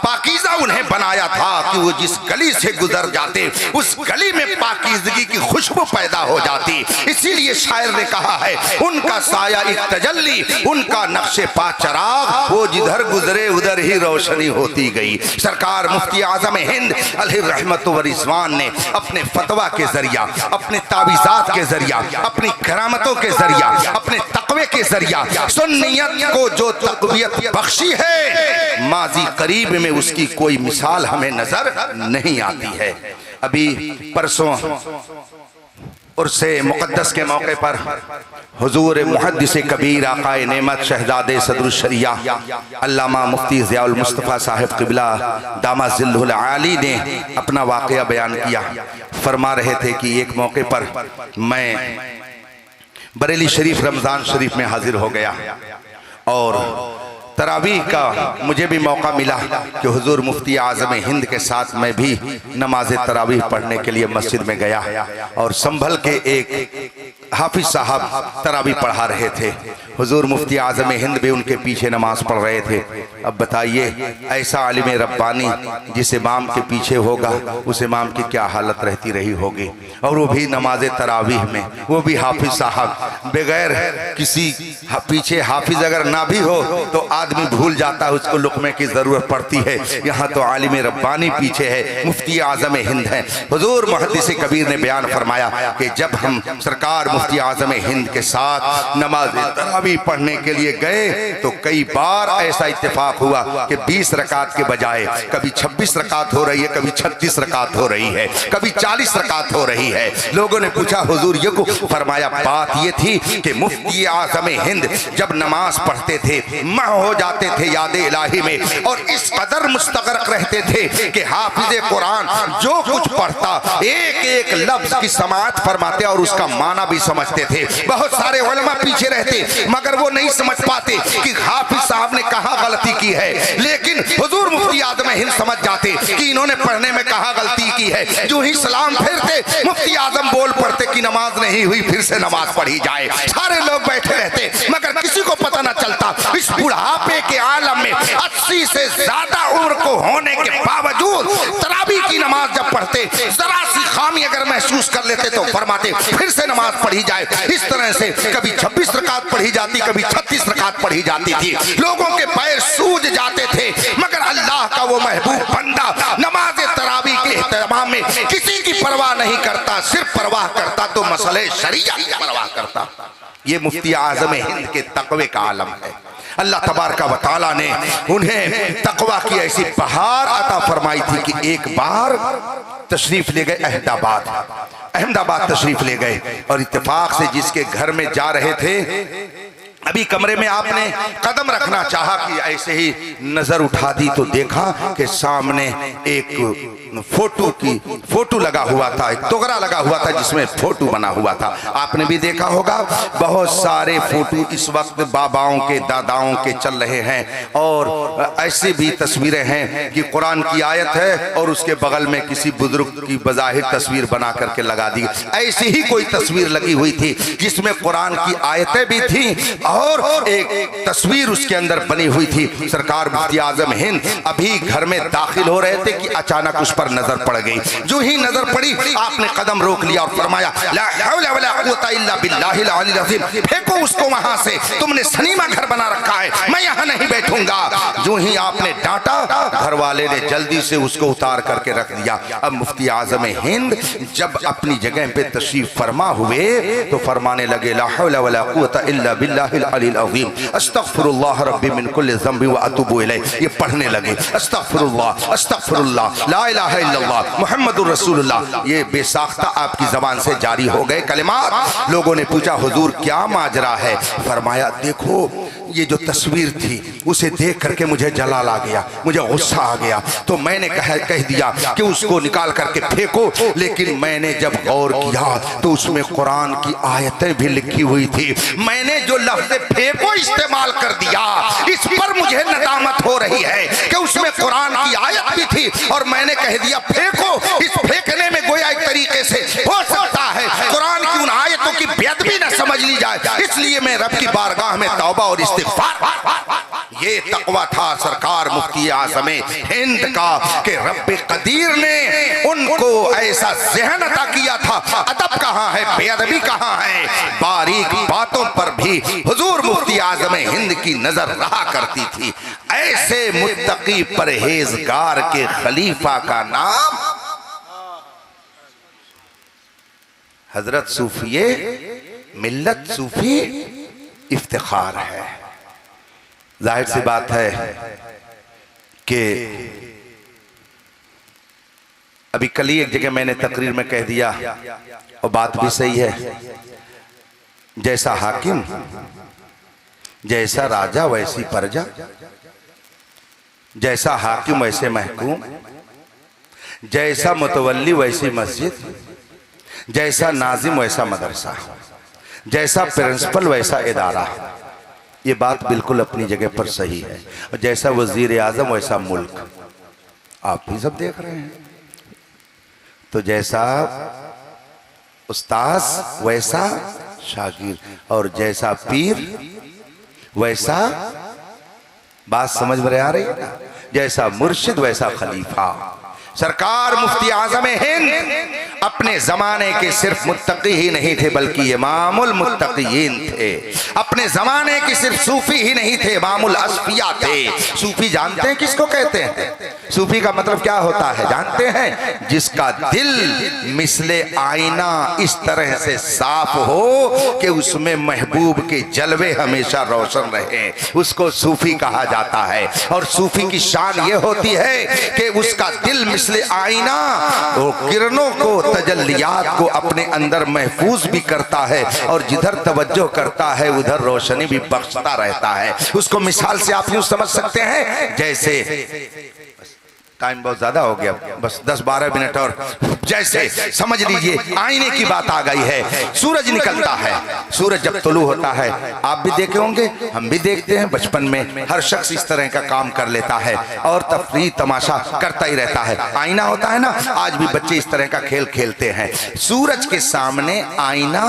पाकीज़ा उन्हें बनाया था कि कि वो जिस गली से गुजर जाते उस गली में पाकीज़गी की खुशबू पैदा हो जाती। इसीलिए शायर ने कहा है, उनका साया एक तजल्ली, उनका नक्शे पा चराग, वो जिधर गुजरे उधर ही रोशनी होती गई। सरकार मुफ्ती आजम हिंद अलैहि रहमत व रिज़वान ने अपने फतवा के जरिया, अपने तावीज़ात के जरिया, अपनी करामतों के जरिया, अपने तक़वे के जरिया सुन्नियत को जो तक़वियत बख्शी है, माजी करीब में उसकी कोई मिसाल हमें नजर नहीं आती है। अभी परसों उर्से मुक़द्दस के मौके पर हुजूर मुहद्दिस कबीर आक़ाए नेमत शहज़ादे सदरुश शरिया अल्लामा मुफ्ती ज़ियाउल मुस्तफ़ा साहिब क़िबला दामा ज़िल्लुल आली ने अपना वाक़या बयान किया। फरमा रहे थे कि एक मौके पर मैं बरेली शरीफ रमज़ान शरीफ में हाजिर हो गया और तरावीह का मुझे भी मौका मिला कि हुजूर मुफ्ती आज़म हिंद के साथ मैं भी नमाज तरावीह पढ़ने के लिए मस्जिद में गया और संभल के एक हाफिज साहब तरावीह पढ़ा रहे थे। हुजूर मुफ्ती आज़म हिंद भी उनके पीछे नमाज पढ़ रहे थे। अब बताइए, ऐसा आलिम रब्बानी जिस इमाम के पीछे होगा उस इमाम की क्या हालत रहती रही होगी, और वो भी नमाज तरावीह में, वो भी हाफिज साहब। बगैर किसी पीछे हाफिज अगर ना भी हो तो आदमी भूल जाता है, उसको लुक़मे की ज़रूरत पड़ती है। यहाँ तो आलिम रब्बानी पीछे है, मुफ्ती आज़म हिंद है। हुजूर मुहद्दिस कबीर ने बयान फरमाया कि जब हम सरकार मुफ्ती आज़म हिंद के साथ नमाज तरावीह पढ़ने के लिए गए तो कई बार ऐसा इत्तेफाक हुआ कि 20 रकात के बजाय कभी 26 रकात हो रही है, कभी 36 रकात हो रही है, कभी 40 रकात हो रही है। लोगों ने पूछा हुजूर ये को, फरमाया बात ये थी कि मुफ्ती आज़म हिंद जब नमाज पढ़ते थे मह हो जाते थे याद इलाही में, और इस कदर मुस्तगरक रहते थे कि हाफिज कुरान जो कुछ पढ़ता एक एक लफ्ज की समाअत फरमाते और उसका माना भी समझते थे। बहुत सारे उलमा पीछे रहते मगर वो नहीं समझ पाते कि हाफिज साहब ने कहाँ गलती की है, लेकिन हुजूर मुफ्ती आज़म हिंद समझ जाते कि इन्होंने पढ़ने में कहाँ गलती की है। जो ही सलाम फेरते मुफ्ती आज़म बोल पड़ते कि नमाज नहीं हुई, फिर से नमाज पढ़ी जाए। सारे लोग बैठे रहते मगर किसी को पता न चलता। इस बुढ़ापे के आलम में 80 से ज्यादा उम्र को होने के बावजूद तरावीह की नमाज जब पढ़ते जरा सी खामी अगर महसूस कर लेते तो फरमाते फिर से नमाज पढ़ी जाए। इस तरह से कभी 26 रकात पढ़ी जाती, कभी 36 रकात पढ़ी जाती थी। लोगों के पैर सूज जाते थे मगर अल्लाह का वो महबूब बंदा नमाज तरावीह के एहतमाम में किसी की परवाह नहीं करता, सिर्फ परवाह करता तो मसले शरीयत की परवाह करता। ये मुफ्ती आज़म हिंद के तक़वे का आलम है। अल्लाह तबारक व तआला ने उन्हें तक़वा की ऐसी बहार अता फरमाई थी कि एक बार तशरीफ ले गए अहमदाबाद तशरीफ ले गए और इत्तेफाक से जिसके घर में जा रहे थे अभी कमरे में आपने कदम रखना चाहा कि ऐसे ही नजर उठा दी तो देखा कि सामने एक फोटो लगा हुआ था, एक तोगरा लगा हुआ था जिसमें फोटो बना हुआ था। आपने भी देखा होगा बहुत सारे फोटो इस वक्त बाबाओं के दादाओं के चल रहे हैं और ऐसी भी तस्वीरें हैं कि कुरान की आयत है और उसके बगल में किसी बुजुर्ग की बज़ाहिर तस्वीर बना करके लगा दी। ऐसी ही कोई तस्वीर लगी हुई थी जिसमें कुरान की आयतें भी थी और एक तस्वीर उसके अंदर बनी हुई थी। सरकार मुफ्ती आज़म हिंद अभी घर में दाखिल हो रहे थे कि अचानक उस पर नजर पड़ गई। जो ही नजर पड़ी आपने कदम रोक लिया और फरमाया ला हौला वला कुव्वता इल्ला बिल्लाहिल अलील अज़ीम, फेंको उसको वहां से, तुमने सनीमा घर बना रखा है, मैं यहाँ नहीं बैठूंगा। जो ही आपने डांटा घर वाले ने जल्दी से उसको उतार करके रख दिया। अब मुफ्ती आज़म हिंद जब अपनी जगह पे तशरीफ फरमा हुए तो फरमाने लगे ला हौला वला कुव्वता इल्ला बिल्लाहिल अलील अज़ीम, अस्तग़फिरुल्लाह रब्बी मिन कुल्लि ज़ंबि व अतूबु इलैह। ये पढ़ने लगे अस्तग़फिरुल्लाह अस्तग़फिरुल्लाह ला इलाहा इल्लल्लाह मुहम्मदुर रसूलुल्लाह। ये बेसाख्ता आपकी जबान से जारी हो गए कलिमात। लोगों ने पूछा हुजूर क्या माजरा है? फरमाया देखो ये जो तस्वीर थी उसे देख करके मुझे जलाल आ गया, मुझे गुस्सा आ गया, तो मैंने कह दिया कि उसको निकाल करके फेंको। लेकिन मैंने जब गौर किया तो उसमें कुरान की आयतें भी लिखी हुई थी। मैंने जो लफ्ज़ फेंको इस्तेमाल कर दिया, इस पर मुझे नदामत हो रही है कि उसमें कुरान की आयत भी थी और मैंने कह दिया फेंको। इस फेंकने में गोया एक तरीके से हो सकता है कुरान की उन आयतों की बेअदबी न समझ ली जाए, इसलिए मैं रब की बारगाह में तौबा और इस्तिग़फ़ार। ये तकवा था सरकार मुफ्ती आज़म हिंद का कि रब्बे कदीर ने उनको ऐसा ज़हन अता किया था। अदब कहाँ है, बेअदबी कहाँ है, बारीक बातों पर भी हुजूर मुफ्ती आज़म हिंद की नजर रहा करती थी। ऐसे मुत्तकी परहेजगार के खलीफा का नाम हजरत सूफिये मिल्लत सूफी इफ्तिखार है। जाहिर सी बात है कि अभी कल ही एक जगह मैंने तकरीर में कह दिया और बात भी सही है, जैसा हाकिम जैसा राजा वैसी प्रजा, जैसा हाकिम वैसे महकूम, जैसा मुतवल्ली वैसी मस्जिद, जैसा नाजिम वैसा मदरसा, जैसा प्रिंसिपल वैसा इदारा। ये बात बिल्कुल अपनी जगह पर सही है। और जैसा वजीर आजम वैसा मुल्क, आप भी सब देख रहे हैं। तो जैसा उस्ताद वैसा शागिर, और जैसा पीर वैसा, बात समझ में आ रही है ना, जैसा मुर्शिद वैसा खलीफा। सरकार मुफ्ती आज़म हिंद अपने जमाने के सिर्फ मुत्तकी ही नहीं थे बल्कि इमामुल मुत्तकीन थे। अपने जमाने के सिर्फ सूफी ही नहीं थे, इमामुल असफिया थे। सूफी जानते हैं किसको कहते हैं? सूफी का मतलब क्या होता है जानते हैं? जिसका दिल मिसले आईना इस तरह से साफ हो कि उसमें महबूब के जलवे हमेशा रोशन रहे, उसको सूफी कहा जाता है। और सूफी की शान ये होती है कि उसका दिल मिसले आईना वो किरणों को, तजल्लियात को अपने अंदर महफूज भी करता है और जिधर तवज्जो करता है उधर रोशनी भी बख्शता रहता है। उसको मिसाल से आप यूं समझ सकते हैं, जैसे टाइम बहुत ज्यादा हो गया, बस 10-12 मिनट और। जैसे समझ लीजिए आईने की बात आ गई है। सूरज निकलता है, सूरज जब तुलू होता है, आप भी देखे होंगे, हम भी देखते हैं, बचपन में हर शख्स इस तरह का काम कर लेता है और तफरीह तमाशा करता ही रहता है। आईना होता है ना, आज भी बच्चे इस तरह का खेल खेलते हैं। सूरज के सामने आईना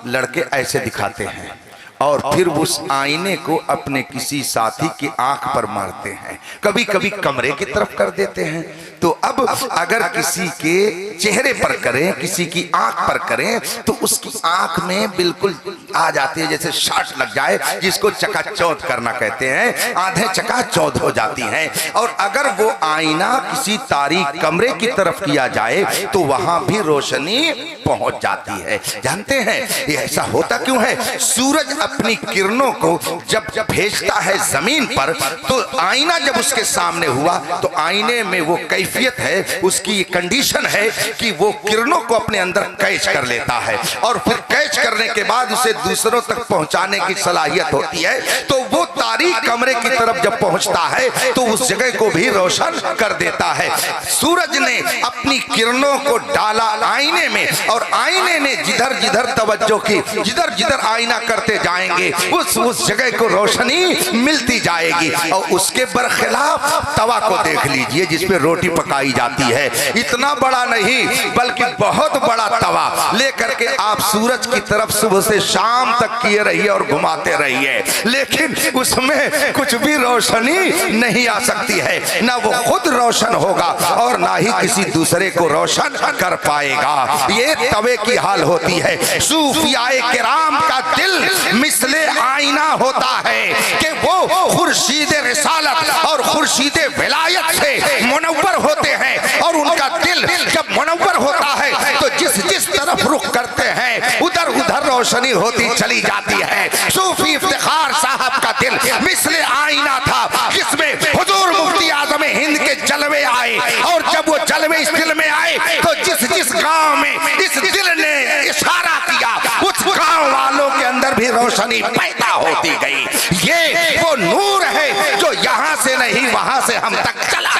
लड़के ऐसे दिखाते हैं और फिर उस आईने को अपने किसी साथी की आंख पर मारते हैं, कभी कभी कमरे की तरफ कर देते हैं। तो अब अगर किसी के चेहरे पर करें, किसी की आंख पर करें, तो उसकी आंख में बिल्कुल आ जाती है जैसे शॉट लग जाए, जिसको चकाचौंध करना कहते हैं, आधे चकाचौंध हो जाती हैं। और अगर वो आईना किसी तारीक कमरे की तरफ किया जाए तो वहां भी रोशनी पहुंच जाती है। जानते हैं ये ऐसा होता क्यों है? सूरज अपनी किरणों को जब भेजता है जमीन पर, तो आईना जब उसके सामने हुआ तो आईने में वो कैफियत है, उसकी कंडीशन है कि वो किरणों को अपने अंदर कैच कर लेता है और फिर कैच करने के बाद उसे दूसरों तक पहुंचाने की सलाहियत होती है। तो वो तारीक कमरे की तरफ जब पहुंचता है तो उस जगह को भी रोशन कर देता है। सूरज ने अपनी किरणों को डाला आईने में और आईने ने जिधर जिधर तवज्जो की, जिधर जिधर आईना करते जाएंगे उस जगह को रोशनी मिलती जाएगी। और उसके बरखिलाफ तवा को देख लीजिए जिसपे रोटी पकाई जाती है, इतना बड़ा नहीं बल्कि बहुत बड़ा तवा लेकर के आप सूरज की तरफ सुबह से शाम तक किए रहिए और घुमाते रहिए, लेकिन उसमें कुछ भी रोशनी नहीं आ सकती है। ना वो खुद रोशन होगा और ना ही किसी दूसरे को रोशन कर पाएगा। ये तवे की हाल होती है। सूफियाए किराम का दिल मिसले आईना होता है कि वो खुर्शीद रिसालत और खुर्शीद विलायत से मुनव्वर होते हैं और उनका दिल जब मुनव्वर होता है तो जिस जिस तरफ रुख करते हैं उधर उधर रोशनी होती चली जाती है। सूफी इफ्तिखार साहब का दिल मिसले आईना था जिसमें हुजूर मुफ्ती आज़म हिंद के जलवे आए, और जब वो जलवे इस दिल में आए तो जिस जिस गांव में इस दिल ने इशारा किया उस गांव वालों के अंदर भी रोशनी पैदा होती गई। ये वो नूर है जो यहाँ से नहीं वहां से हम तक चला।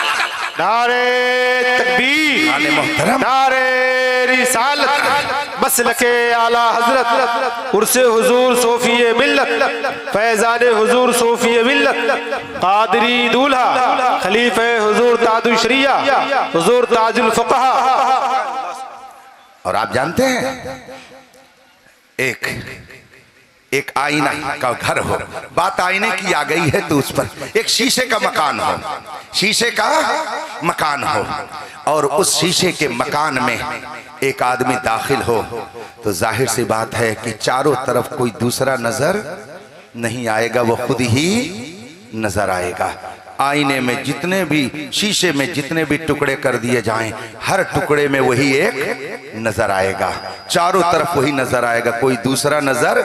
नारे तकबीर, नारे रिसालत, मसलके आला हजरत, उर्से हुजूर सोफिए मिल्लत, फैजाने हुजूर सोफिए मिल्लत, कादरी दूल्हा, खलीफे हुजूर ताजुल शरिया, हुजूर ताजुल फक़हा। और आप जानते हैं एक आईना का घर हो, बात आईने की आ गई है तो उस पर एक शीशे का मकान हो, शीशे का मकान हो, और उस शीशे के मकान में एक आदमी दाखिल हो तो जाहिर सी बात है कि चारों तरफ कोई दूसरा नजर नहीं आएगा, वो खुद ही नजर आएगा। आईने में जितने भी, शीशे में जितने भी टुकड़े कर दिए जाएं, हर टुकड़े में वही एक नजर आएगा, चारों तरफ वही नजर आएगा, कोई दूसरा नजर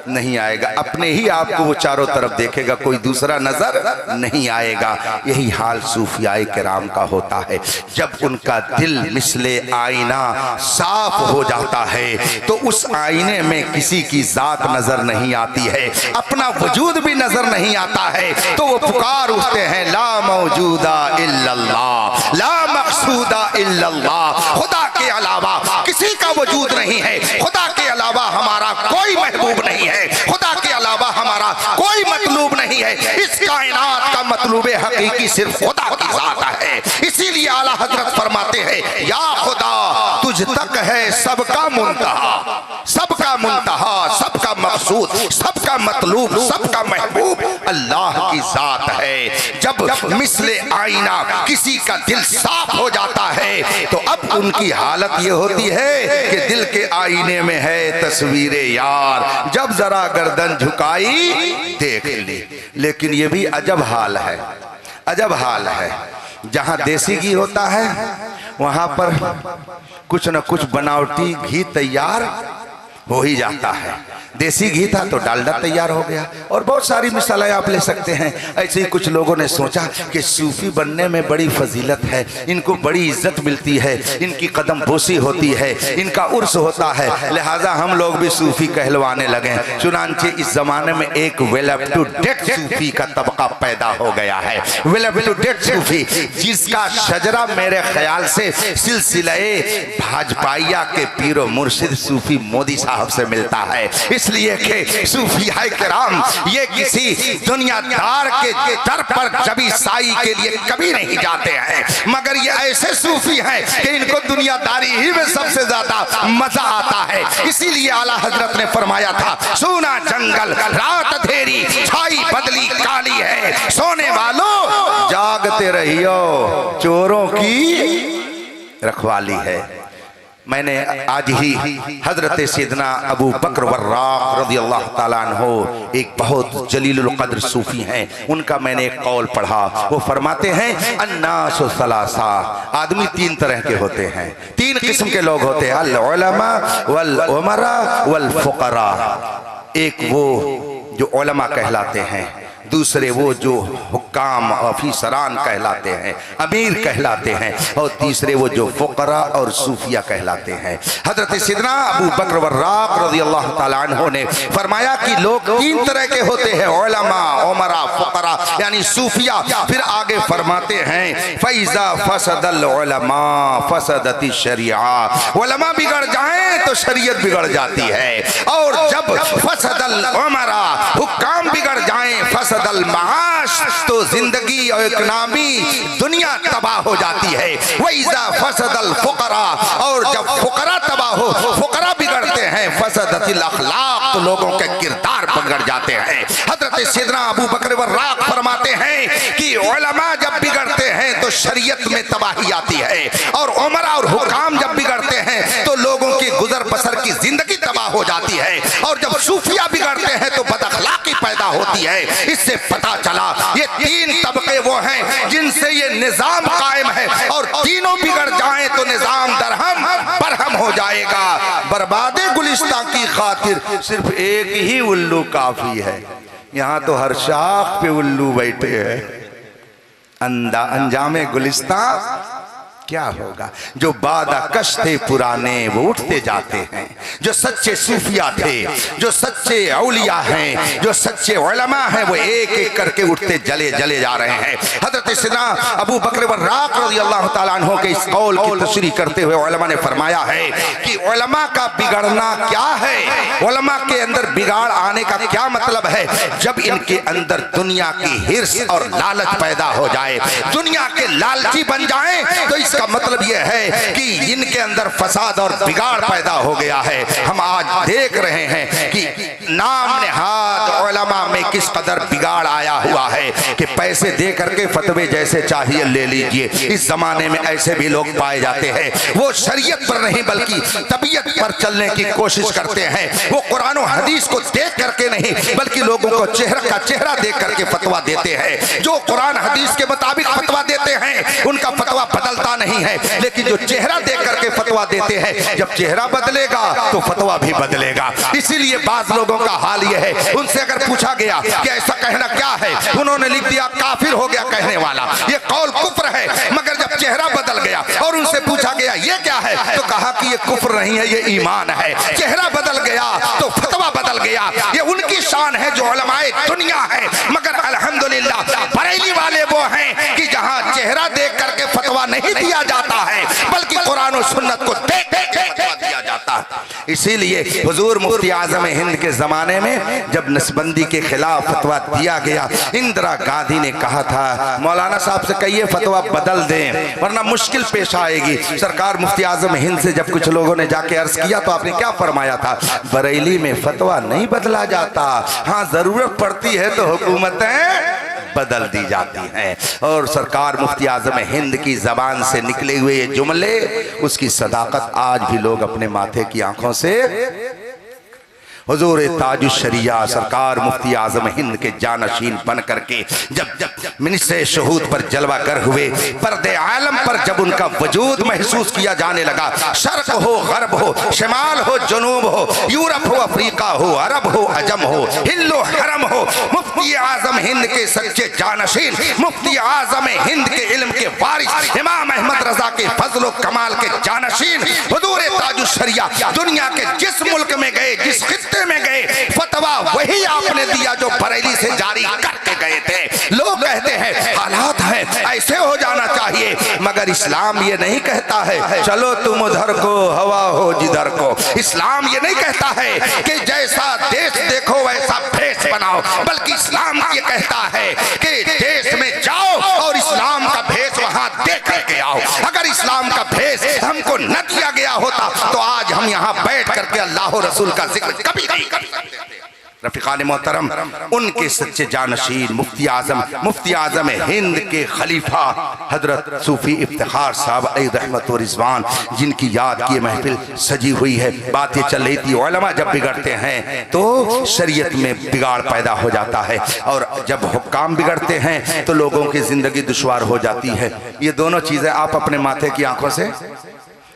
नहीं आएगा। अपने ही आप को वो चारों तरफ देखेगा, कोई दूसरा नजर नहीं आएगा। यही हाल सूफियाए किराम का होता है। जब उनका दिल मिसले आईना साफ हो जाता है तो उस आईने में किसी की जात नजर नहीं आती है, अपना वजूद भी नजर नहीं आता है, तो वो पुकार उठते हैं ला मौजूदा इल्लल्लाह, ला मक़सूदा इल्लल्लाह। खुदा के अलावा किसी का वजूद नहीं है, खुदा के अलावा हमारा कोई महबूब नहीं है, खुदा के अलावा हमारा कोई मतलूब नहीं है। इस कायनात का मतलूब हकीकी सिर्फ खुदा की जात है। इसीलिए आला हजरत फरमाते हैं या खुदा तुझ तक है सबका मुंतहा, सबका मुंतहा, सबका मकसूद, सबका मतलूब, सबका महबूब अल्लाह की जात है। जब मिसले आईना किसी का दिल साफ हो जाता है तो अब उनकी हालत ये होती है कि दिल के आईने में है तस्वीरें यार, जब जरा गर्दन झुकाई देख ली। लेकिन ये भी अजब हाल है, अजब हाल है। जहां देसी घी होता है वहां पर कुछ न कुछ बनावटी घी तैयार हो ही जाता है। देसी घी था तो डालडा तैयार हो गया, और बहुत सारी मिसालें आप ले सकते हैं। ऐसे ही कुछ लोगों ने सोचा कि सूफी बनने में बड़ी फजीलत है, इनको बड़ी इज्जत मिलती है, इनकी कदम बोसी होती है, इनका उर्स होता है, लिहाजा हम लोग भी सूफी कहलवाने लगे। चुनांचे इस जमाने में एक वेल अप टू डेट सूफी का तबका पैदा हो गया है, वेल अप टू डेट सूफी, जिसका शजरा मेरे ख्याल से सिलसिले भाजपाइया के पीरो मुर्शिद सूफी मोदी साहब से मिलता है। इसलिए कि सूफियाए किराम ये किसी दुनियादार के दर पर जबी साई के लिए कभी नहीं जाते हैं, मगर ये ऐसे सूफी हैं कि इनको दुनियादारी ही में सबसे ज्यादा मजा आता है। इसीलिए आला हजरत ने फरमाया था सोना जंगल रात अंधेरी छाई बदली काली है, सोने वालों जागते रहियो चोरों की रखवाली है। मैंने आज ही हजरत सैयदना अबू बकर वर्राक रज़ियल्लाहु ताला अन्हो, एक बहुत जलीलुल कद्र सूफी हैं, उनका मैंने एक कौल पढ़ा। वो फरमाते हैं अन्नासु सलासा, आदमी तीन तरह के होते हैं, तीन किस्म के लोग होते हैं, अल उलमा वल उमरा वल फुकरा। एक वो जो उलमा कहलाते हैं, दूसरे वो जो हुक्काम अफीसरान कहलाते हैं, अमीर कहलाते हैं, और तीसरे वो जो फुकरा और सूफिया कहलाते हैं। हजरत सिद्दीक़ अबू बकर वर्राक रज़ियल्लाहु ताला अन्हु ने फरमाया कि लोग तीन तरह के होते हैं, उलमा, उमरा, फुकरा, यानी सूफिया। फिर आगे फरमाते हैं फैज़ा फसदल उलमा फसदती शरिया, उलमा बिगड़ जाएं तो शरीयत बिगड़ जाती है, और जब फसदल उमरा हुक्काम बिगड़ जाएं फसदल माश, तो जिंदगी और इकनामी दुनिया तबाह हो जाती है। वैज़ा फसदल फुकरा, और जब फुकरा तबाह हो, फुकरा बिगड़ते हैं, फसदतिल अखलाक, तो लोगों के किरदार बिगड़ जाते हैं। हजरत सैयदना अबू बकर वर्राक फरमाते हैं कि उलमा जब बिगड़ते हैं तो शरीयत में तबाही आती है, और उमरा और हुकाम जब बिगड़ते हैं तो लोगों की गुजर बसर की जिंदगी तबाह हो जाती है, और जब सूफिया बिगड़ते हैं तो बदअखलाकी पैदा होती है। इससे पता चला ये तीन तबके वो हैं जिनसे ये निजाम कायम है, और तीनों बिगड़ जाएं तो निजाम दरहम बरहम हो जाएगा। बर्बादे गुलिस्तां की खातिर सिर्फ एक ही उल्लू काफी है। यहाँ तो हर शाख पे उल्लू बैठे हैं। अंजामे गुलिस्तां क्या होगा? जो बादा कश थे पुराने वो उठते जाते हैं, जो सच्चे सूफिया थे, जो सच्चे औलिया हैं, जो सच्चे उलमा हैं, वो एक एक करके उठते जले जले जा रहे हैं। हजरत सैयदना अबू बकर वर्राक रज़ियल्लाहु ताला अन्हु के इस कौल की तशरीह करते हुए उलमा ने फरमाया है कि उलमा का बिगड़ना क्या है, उलमा के अंदर बिगाड़ आने का क्या मतलब है? जब इनके अंदर दुनिया की हिर्स और लालच पैदा हो जाए, दुनिया के लालची बन जाए, तो इस इसका मतलब यह है कि इनके अंदर फसाद और बिगाड़ पैदा हो गया है। हम आज देख रहे हैं कि नाम नेहाद उलमा में किस कदर बिगाड़ आया हुआ है कि पैसे दे करके फतवे जैसे चाहिए ले लीजिए। इस जमाने में ऐसे भी लोग पाए जाते हैं, वो शरीयत पर नहीं बल्कि तबीयत पर चलने की कोशिश करते हैं। वो कुरान और हदीस को देख करके नहीं बल्कि लोगों को चेहरा का चेहरा देख करके फतवा देते हैं। जो कुरान हदीस के मुताबिक फतवा देते हैं उनका फतवा बदलता नहीं है, लेकिन जो चेहरा देख करके फतवा देते हैं, जब चेहरा बदलेगा तो फतवा भी बदलेगा। इसीलिए बाज लोगों का हाल यह है, उनसे अगर पूछा गया कि ऐसा कहना क्या है, उन्होंने लिख दिया काफिर हो गया कहने वाला, ये कौल कुफ्र है। मगर जब चेहरा बदल गया और उनसे पूछा गया ये क्या है, तो कहा कि ये कुफ्र नहीं है, ये ईमान है। चेहरा बदल गया तो फतवा बदल गया। ये उनकी शान है जो उलमाए दुनिया है। मगर अल्हम्दुलिल्लाह बरेली वाले वो हैं कि जहां चेहरा देख करके फतवा नहीं दिया जाता है बल्कि कुरान और सुन्नत को देख देख के फतवा दिया जाता है। इसीलिए हुजूर मुफ्ती आजम हिंद के जमाने में जब नसबंदी के खिलाफ फतवा दिया गया, इंदिरा गांधी ने कहा था मौलाना साहब से कहिए फतवा बदल दें वरना मुश्किल पेश आएगी। सरकार मुफ्ती आजम हिंद से जब कुछ लोगों ने जाके अर्ज किया तो आपने क्या फरमाया था, बरेली में फतवा नहीं बदला जाता, हाँ जरूरत पड़ती है तो हुकूमतें बदल दी जाती हैं। और सरकार मुफ्ती आजम हिंद की जबान से निकले हुए ये जुमले, उसकी सदाकत आज भी लोग अपने माथे की आंखों से हुजूर ताजुश शरिया सरकार मुफ्ती आजम हिंद के जानशीन बन करके जब मिनिस्टर शहूद पर जलवा कर हुए, पर्दे आलम पर जब उनका वजूद महसूस किया जाने लगा, शर्क हो गरब हो शिमाल हो जनूब हो यूरोप हो अफ्रीका हो अरब हो अजम हो हिल्लो हरम हो, मुफ्ती आजम हिंद के सच्चे जानशीन, मुफ्ती आजम हिंद के इल्म के वारिस, इमाम अहमद रजा के फजलो कमाल के जानशीन हुजूर ताजुश शरिया दुनिया के जिस मुल्क में गए, जिस खित्ते में गए, फतवा वही आपने दिया जो बरेली से जारी करके गए थे। लोग कहते हैं हालात है ऐसे हो जाना चाहिए, मगर इस्लाम ये नहीं कहता है चलो तुम उधर को हवा हो जिधर को। इस्लाम ये नहीं कहता है कि जैसा देश देखो वैसा भेष बनाओ, बल्कि इस्लाम ये कहता है कि देश में जाओ और इस्लाम का भेष वहां देख करके आओ। अगर इस्लाम का भेष हमको न दिया गया होता तो आज हम यहाँ बैठ करके अल्लाह और रसूल का जिक्र कभी नहीं कर सकते। रफीकान मोहतरम, उनके सच्चे जानशीन मुफ्ती आजम हिंद के खलीफा हजरत सूफी इफ्तिखार साहब अईद रहमत व रिजवान, जिनकी याद की महफिल सजी हुई है। बात ये चल रही थी उलमा जब बिगड़ते हैं तो शरीयत में बिगाड़ पैदा हो जाता है, और जब हुक्काम बिगड़ते हैं तो लोगों की जिंदगी दुश्वार हो जाती है। ये दोनों चीजें आप अपने माथे की आंखों से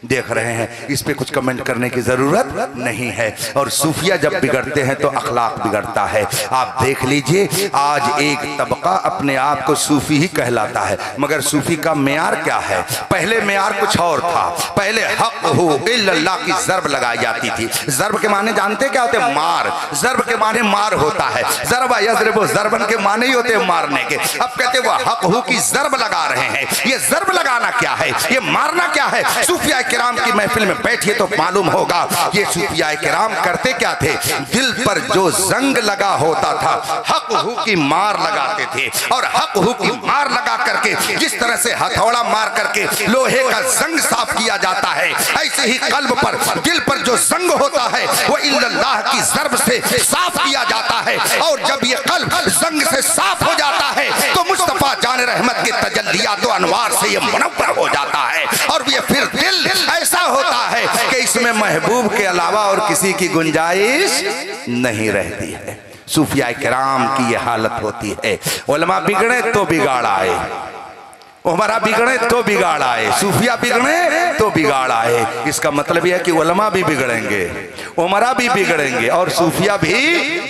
देख रहे हैं, इस पे कुछ कमेंट करने की जरूरत नहीं है। और सूफिया जब बिगड़ते हैं तो अखलाक बिगड़ता है। आप देख लीजिए आज एक तबका अपने आप को सूफी ही कहलाता है, मगर सूफी का मेयार क्या है? पहले मेयार कुछ और था। पहले हक हो इल्लल्लाह की जरब लगाई जाती थी। जरब के माने जानते क्या होते? मार। जरब के माने मार होता है। जरबा यजरबु जरबन के माने ही होते मारने के। अब कहते वो हक हो की जरब लगा रहे हैं। ये जरब लगाना क्या है? ये मारना क्या है? सूफिया किराम की महफिल में बैठिए तो मालूम होगा ये सूफिया किराम करते क्या थे। दिल पर जो जंग लगा होता था हक हु की मार लगाते थे, और हक हु की मार लगा करके जिस तरह से हथौड़ा मार करके लोहे का जंग साफ किया जाता है, ऐसे ही कल्ब पर दिल पर जो जंग होता है वो इल्लल्लाह की ज़र्ब से साफ किया जाता है। और जब ये कल्ब जंग से साफ हो जाता है तो मुस्तफा जान रहमत के तजल्लियात व अनवार से ये मुनव्वर हो जाता है, और ये फिर दिल ऐसा होता है कि इसमें महबूब के अलावा और किसी की गुंजाइश नहीं रहती है। सूफिया किराम की ये हालत होती है। उलमा बिगड़े तो बिगाड़ आए, उमरा बिगड़े तो बिगाड़ आए, सूफिया बिगड़े तो बिगाड़ आए। इसका मतलब यह है कि उलमा भी बिगड़ेंगे, उमरा भी बिगड़ेंगे और सूफिया भी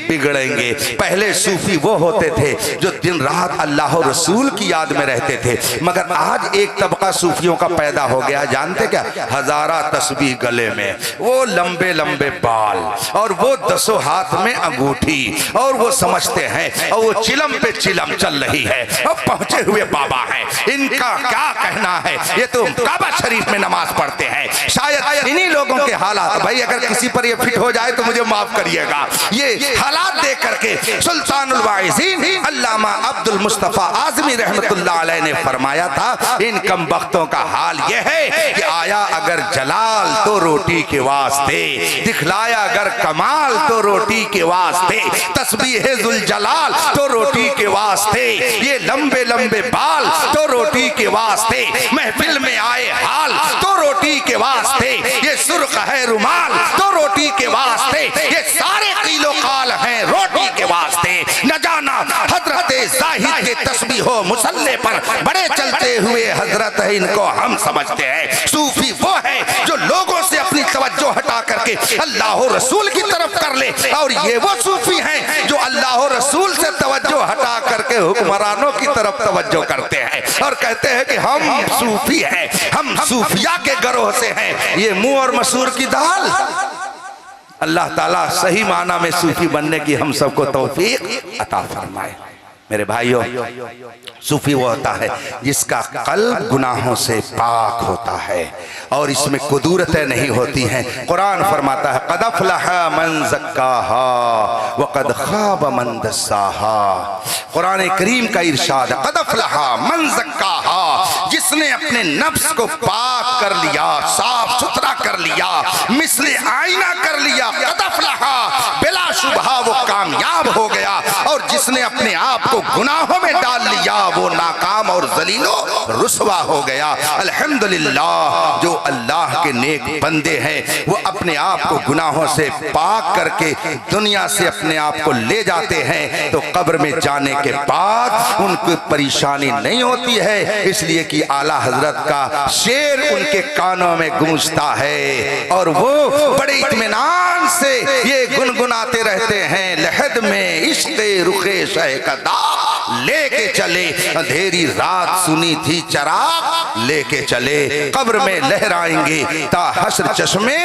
बिगड़ेंगे। पहले सूफी वो होते थे जो दिन रात अल्लाह और रसूल की याद में रहते थे, मगर आज एक तबका सूफियों का पैदा हो गया। जानते क्या? हजारा तस्बीह गले में, वो लंबे लंबे बाल, और वो 10 हाथ में अंगूठी, और वो समझते हैं और वो चिलम पे चिलम चल रही है और पहुंचे हुए बाबा हैं। इनका क्या कहना है? ये तो काबा शरीफ में नमाज नमाज पढ़ते हैं। शायद इन्हीं लोगों के हालात, भाई अगर किसी पर ये फिट हो जाए तो मुझे माफ करिएगा, ये हालात देख करके सुल्तानुल वाइज़ीन अल्लामा अब्दुल मुस्तफा आज़मी रहमतुल्लाह अलैह ने फरमाया था, इन कम बख्तों का हाल ये है कि आया अगर जलाल तो रोटी के वास्ते, दिखलाया अगर कमाल तो रोटी के वास्ते, तस्बीह जुल जलाल तो रोटी के वास्ते, ये लंबे लंबे बाल तो रोटी के वास्ते, महफिल में आए हाल तो रोटी के वास्ते, ये सुर्ख है रुमाल तो रोटी के वास्ते, ये सारे कीलो काल हैं रोटी के वास्ते। न जाना हजरत जाहिद के तस्बीहो मुसल्ले पर बड़े चलते हुए हजरत है, इनको हम समझते हैं। सूफी वो है जो लोगों से अपनी तवज्जो हटा करके अल्लाह रसूल की तरफ कर ले, और ये वो सूफी हैं जो अल्लाह रसूल से तवज्जो हटा करके हुक्मरानों की तरफ तवज्जो करते हैं और कहते हैं कि हम सूफी हैं, हम सूफिया के गरोह से हैं। ये मुंह और मसूर की दाल। अल्लाह ताला सही माना में सूफी बनने की हम सबको तौफीक अता फरमाए। मेरे भाइयों, सूफी वो होता है जिसका कल्ब गुनाहों से पाक होता है और इसमें कुदूरतें नहीं होती हैं। कुरान फरमाता है, क़द अफ़लहा मन ज़क्काहा व क़द ख़ाब मन दस्साहा। कुरान करीम का इरशाद है, क़द अफ़लहा मन ज़क्काहा, जिसने अपने नफ्स को पाक कर लिया, साफ सुथरा कर लिया, मिसले आईना कर लिया, क़द अफ़लहा, बिलाशुबहा वो कामयाब हो गया। और जिसने अपने आप को गुनाहों में डाल लिया वो नाकाम और जलीलो रुसवा हो गया। अल्हम्दुलिल्लाह, जो अल्लाह के नेक बंदे हैं वो अपने आप को गुनाहों से पाक करके दुनिया से अपने आप को ले जाते हैं, तो कब्र में जाने के बाद उनको परेशानी नहीं होती है, इसलिए कि आला हजरत का शेर उनके कानों में गूंजता है और वो बड़े इत्मीनान से ये गुनगुनाते रहते हैं, लहद में इश्क़े रुखे शह का दाग लेके चले, अंधेरी रात सुनी थी चराग लेके चले, कब्र में लहराएंगे ता हश्र चश्मे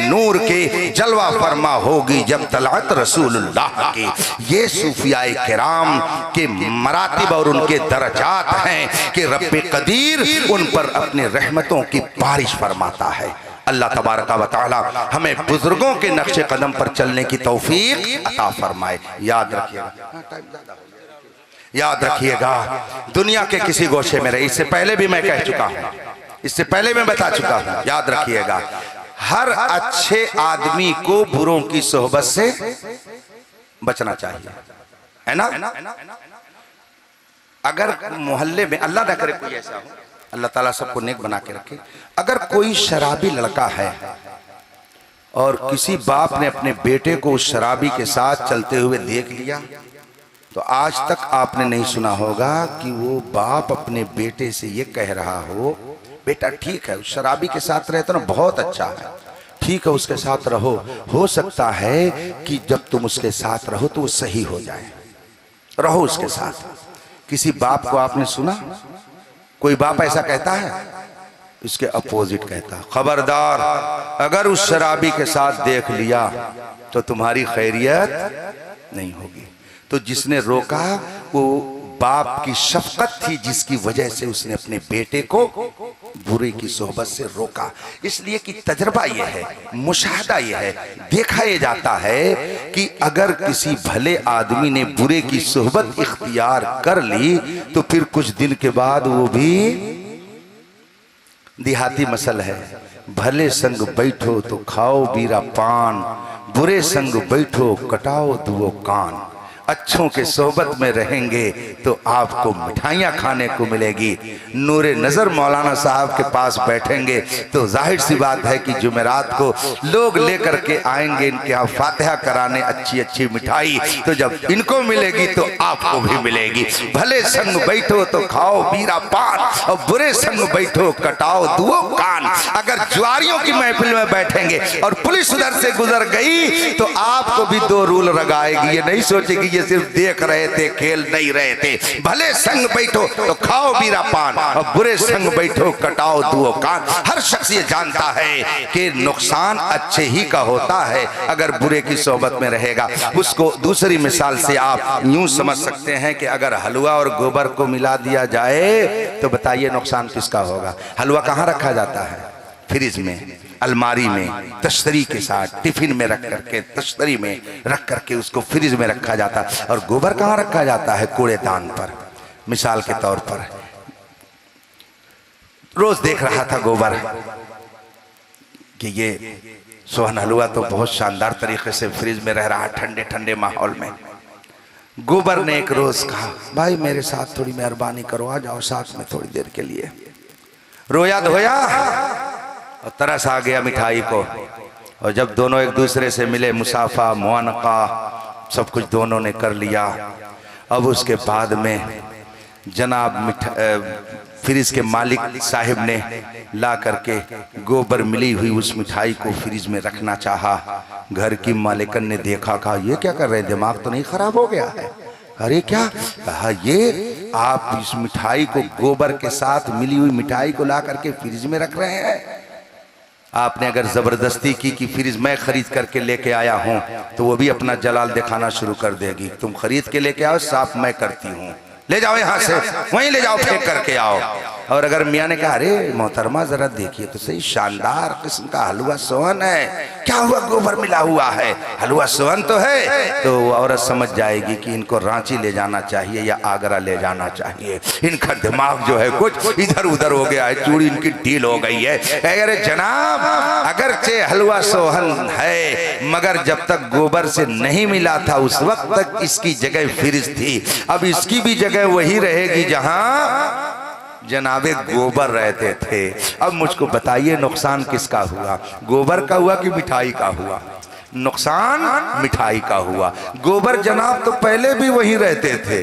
नूर के, जलवा फरमा होगी जब तलअत रसूलुल्लाह की। ये सूफियाए किराम के मरातिब और उनके दर्जात हैं कि रब्बे कदीर उन पर अपने रहमतों की बारिश फरमाता है। अल्लाह तबारक व तआला हमें बुजुर्गों के नक्शे कदम पर चलने की तौफीक अता फरमाए। याद रखिएगा, दुनिया के किसी गोशे में रहे, इससे पहले भी मैं कह चुका हूँ, इससे पहले मैं बता चुका हूँ, याद रखिएगा, हर अच्छे आदमी को बुरों की सोहबत से बचना चाहिए, है ना। अगर मोहल्ले में, अल्लाह ना करे कोई ऐसा हो, अल्लाह ताला सबको नेक बना के रखे, अगर कोई शराबी लड़का है और किसी बाप ने अपने बेटे को उस शराबी के साथ चलते हुए देख लिया, तो आज तक आपने नहीं सुना होगा कि वो बाप अपने बेटे से ये कह रहा हो, बेटा ठीक है उस शराबी के साथ रहते ना बहुत अच्छा है, ठीक है उसके साथ रहो, हो सकता है कि जब तुम उसके साथ रहो तो वो सही हो जाए, रहो उसके साथ। किसी बाप को आपने सुना? कोई बाप ऐसा कहता है? इसके अपोजिट कहता, खबरदार अगर उस शराबी के साथ देख लिया तो तुम्हारी खैरियत नहीं होगी। तो जिसने रोका वो बाप की शफकत थी जिसकी वजह से उसने अपने बेटे को बुरे की सोहबत से रोका। इसलिए कि तजर्बा यह है, मुशाहदा यह है, देखा यह जाता है कि अगर किसी भले आदमी ने बुरे की सोहबत इख्तियार कर ली तो फिर कुछ दिन के बाद वो भी, देहाती मसल है, भले संग बैठो तो खाओ बीरा पान, बुरे संग बैठो कटाओ दुओ कान। अच्छों के सोहबत में रहेंगे तो आपको मिठाइयाँ खाने को मिलेगी। नूरे नज़र मौलाना साहब के पास बैठेंगे तो जाहिर सी बात है कि जुमेरात को लोग लेकर के आएंगे इनके यहाँ फातिहा कराने अच्छी अच्छी मिठाई, तो जब इनको मिलेगी तो आपको भी मिलेगी। भले संग बैठो तो खाओ बीरा पान और बुरे संग बैठो कटाओ दुओ कान। अगर जुआरियों की महफिल में बैठेंगे और पुलिस उधर से गुजर गई तो आपको भी दो रूल लगाएगी, ये नहीं सोचेगी सिर्फ देख रहे थे खेल नहीं रहे थे। भले संग बैठो तो खाओ बीरा पान और बुरे संग बैठो कटाओ दुओ कान। हर शख्स ये जानता है कि नुकसान अच्छे ही का होता है अगर बुरे की सोहबत में रहेगा। उसको दूसरी मिसाल से आप यूं समझ सकते हैं कि अगर हलवा और गोबर को मिला दिया जाए तो बताइए नुकसान किसका होगा। हलवा कहाँ रखा जाता है? फ्रिज में, अलमारी में, तश्तरी के साथ टिफिन में रख करके, तश्तरी में रख करके उसको फ्रिज में रखा जाता। और गोबर कहाँ रखा जाता है? कूड़ेदान पर। मिसाल के तौर पर रोज देख रहा था गोबर कि ये सोहन हलवा तो बहुत शानदार तरीके से फ्रिज में रह रहा है ठंडे ठंडे माहौल में। गोबर ने एक रोज कहा, भाई मेरे साथ थोड़ी मेहरबानी करो, आ जाओ साथ में थोड़ी देर के लिए। रोया धोया और तरस आ गया मिठाई को। और जब दोनों एक दूसरे से मिले, मुसाफा मुआनका सब कुछ दोनों ने कर लिया। अब उसके बाद में जनाब फ्रिज के मालिक साहिब ने ला करके गोबर मिली हुई उस मिठाई को फ्रिज में रखना चाहा। घर की मालिकन ने देखा, कहा ये क्या कर रहे हैं, दिमाग तो नहीं खराब हो गया है? अरे क्या? कहा ये आप इस मिठाई को, गोबर के साथ मिली हुई मिठाई को ला करके फ्रिज में रख रहे हैं। आपने अगर जबरदस्ती की कि फ्रिज मैं खरीद करके लेके आया हूं तो वो भी अपना जलाल दिखाना शुरू कर देगी। तुम खरीद के लेके आओ, साफ मैं करती हूं, ले जाओ यहाँ से, वहीं ले जाओ, फेंक करके आओ। और अगर मियाँ ने कहा, अरे मोहतरमा जरा देखिए तो सही, शानदार किस्म का हलवा सोहन है, क्या हुआ, गोबर मिला हुआ है, हलवा सोहन तो है, तो वो औरत समझ जाएगी कि इनको रांची ले जाना चाहिए या आगरा ले जाना चाहिए। इनका दिमाग जो है कुछ इधर उधर हो गया है, चूड़ी इनकी ढील हो गई है। अरे जनाब, अगरचे हलवा सोहन है मगर जब तक गोबर से नहीं मिला था उस वक्त तक इसकी जगह फ्रिज थी। अब इसकी भी जगह वही रहेगी जहां जनाबे गोबर रहते थे। अब मुझको बताइए नुकसान किसका हुआ, गोबर का हुआ कि मिठाई का हुआ? नुकसान मिठाई का हुआ। गोबर जनाब तो पहले भी वहीं रहते थे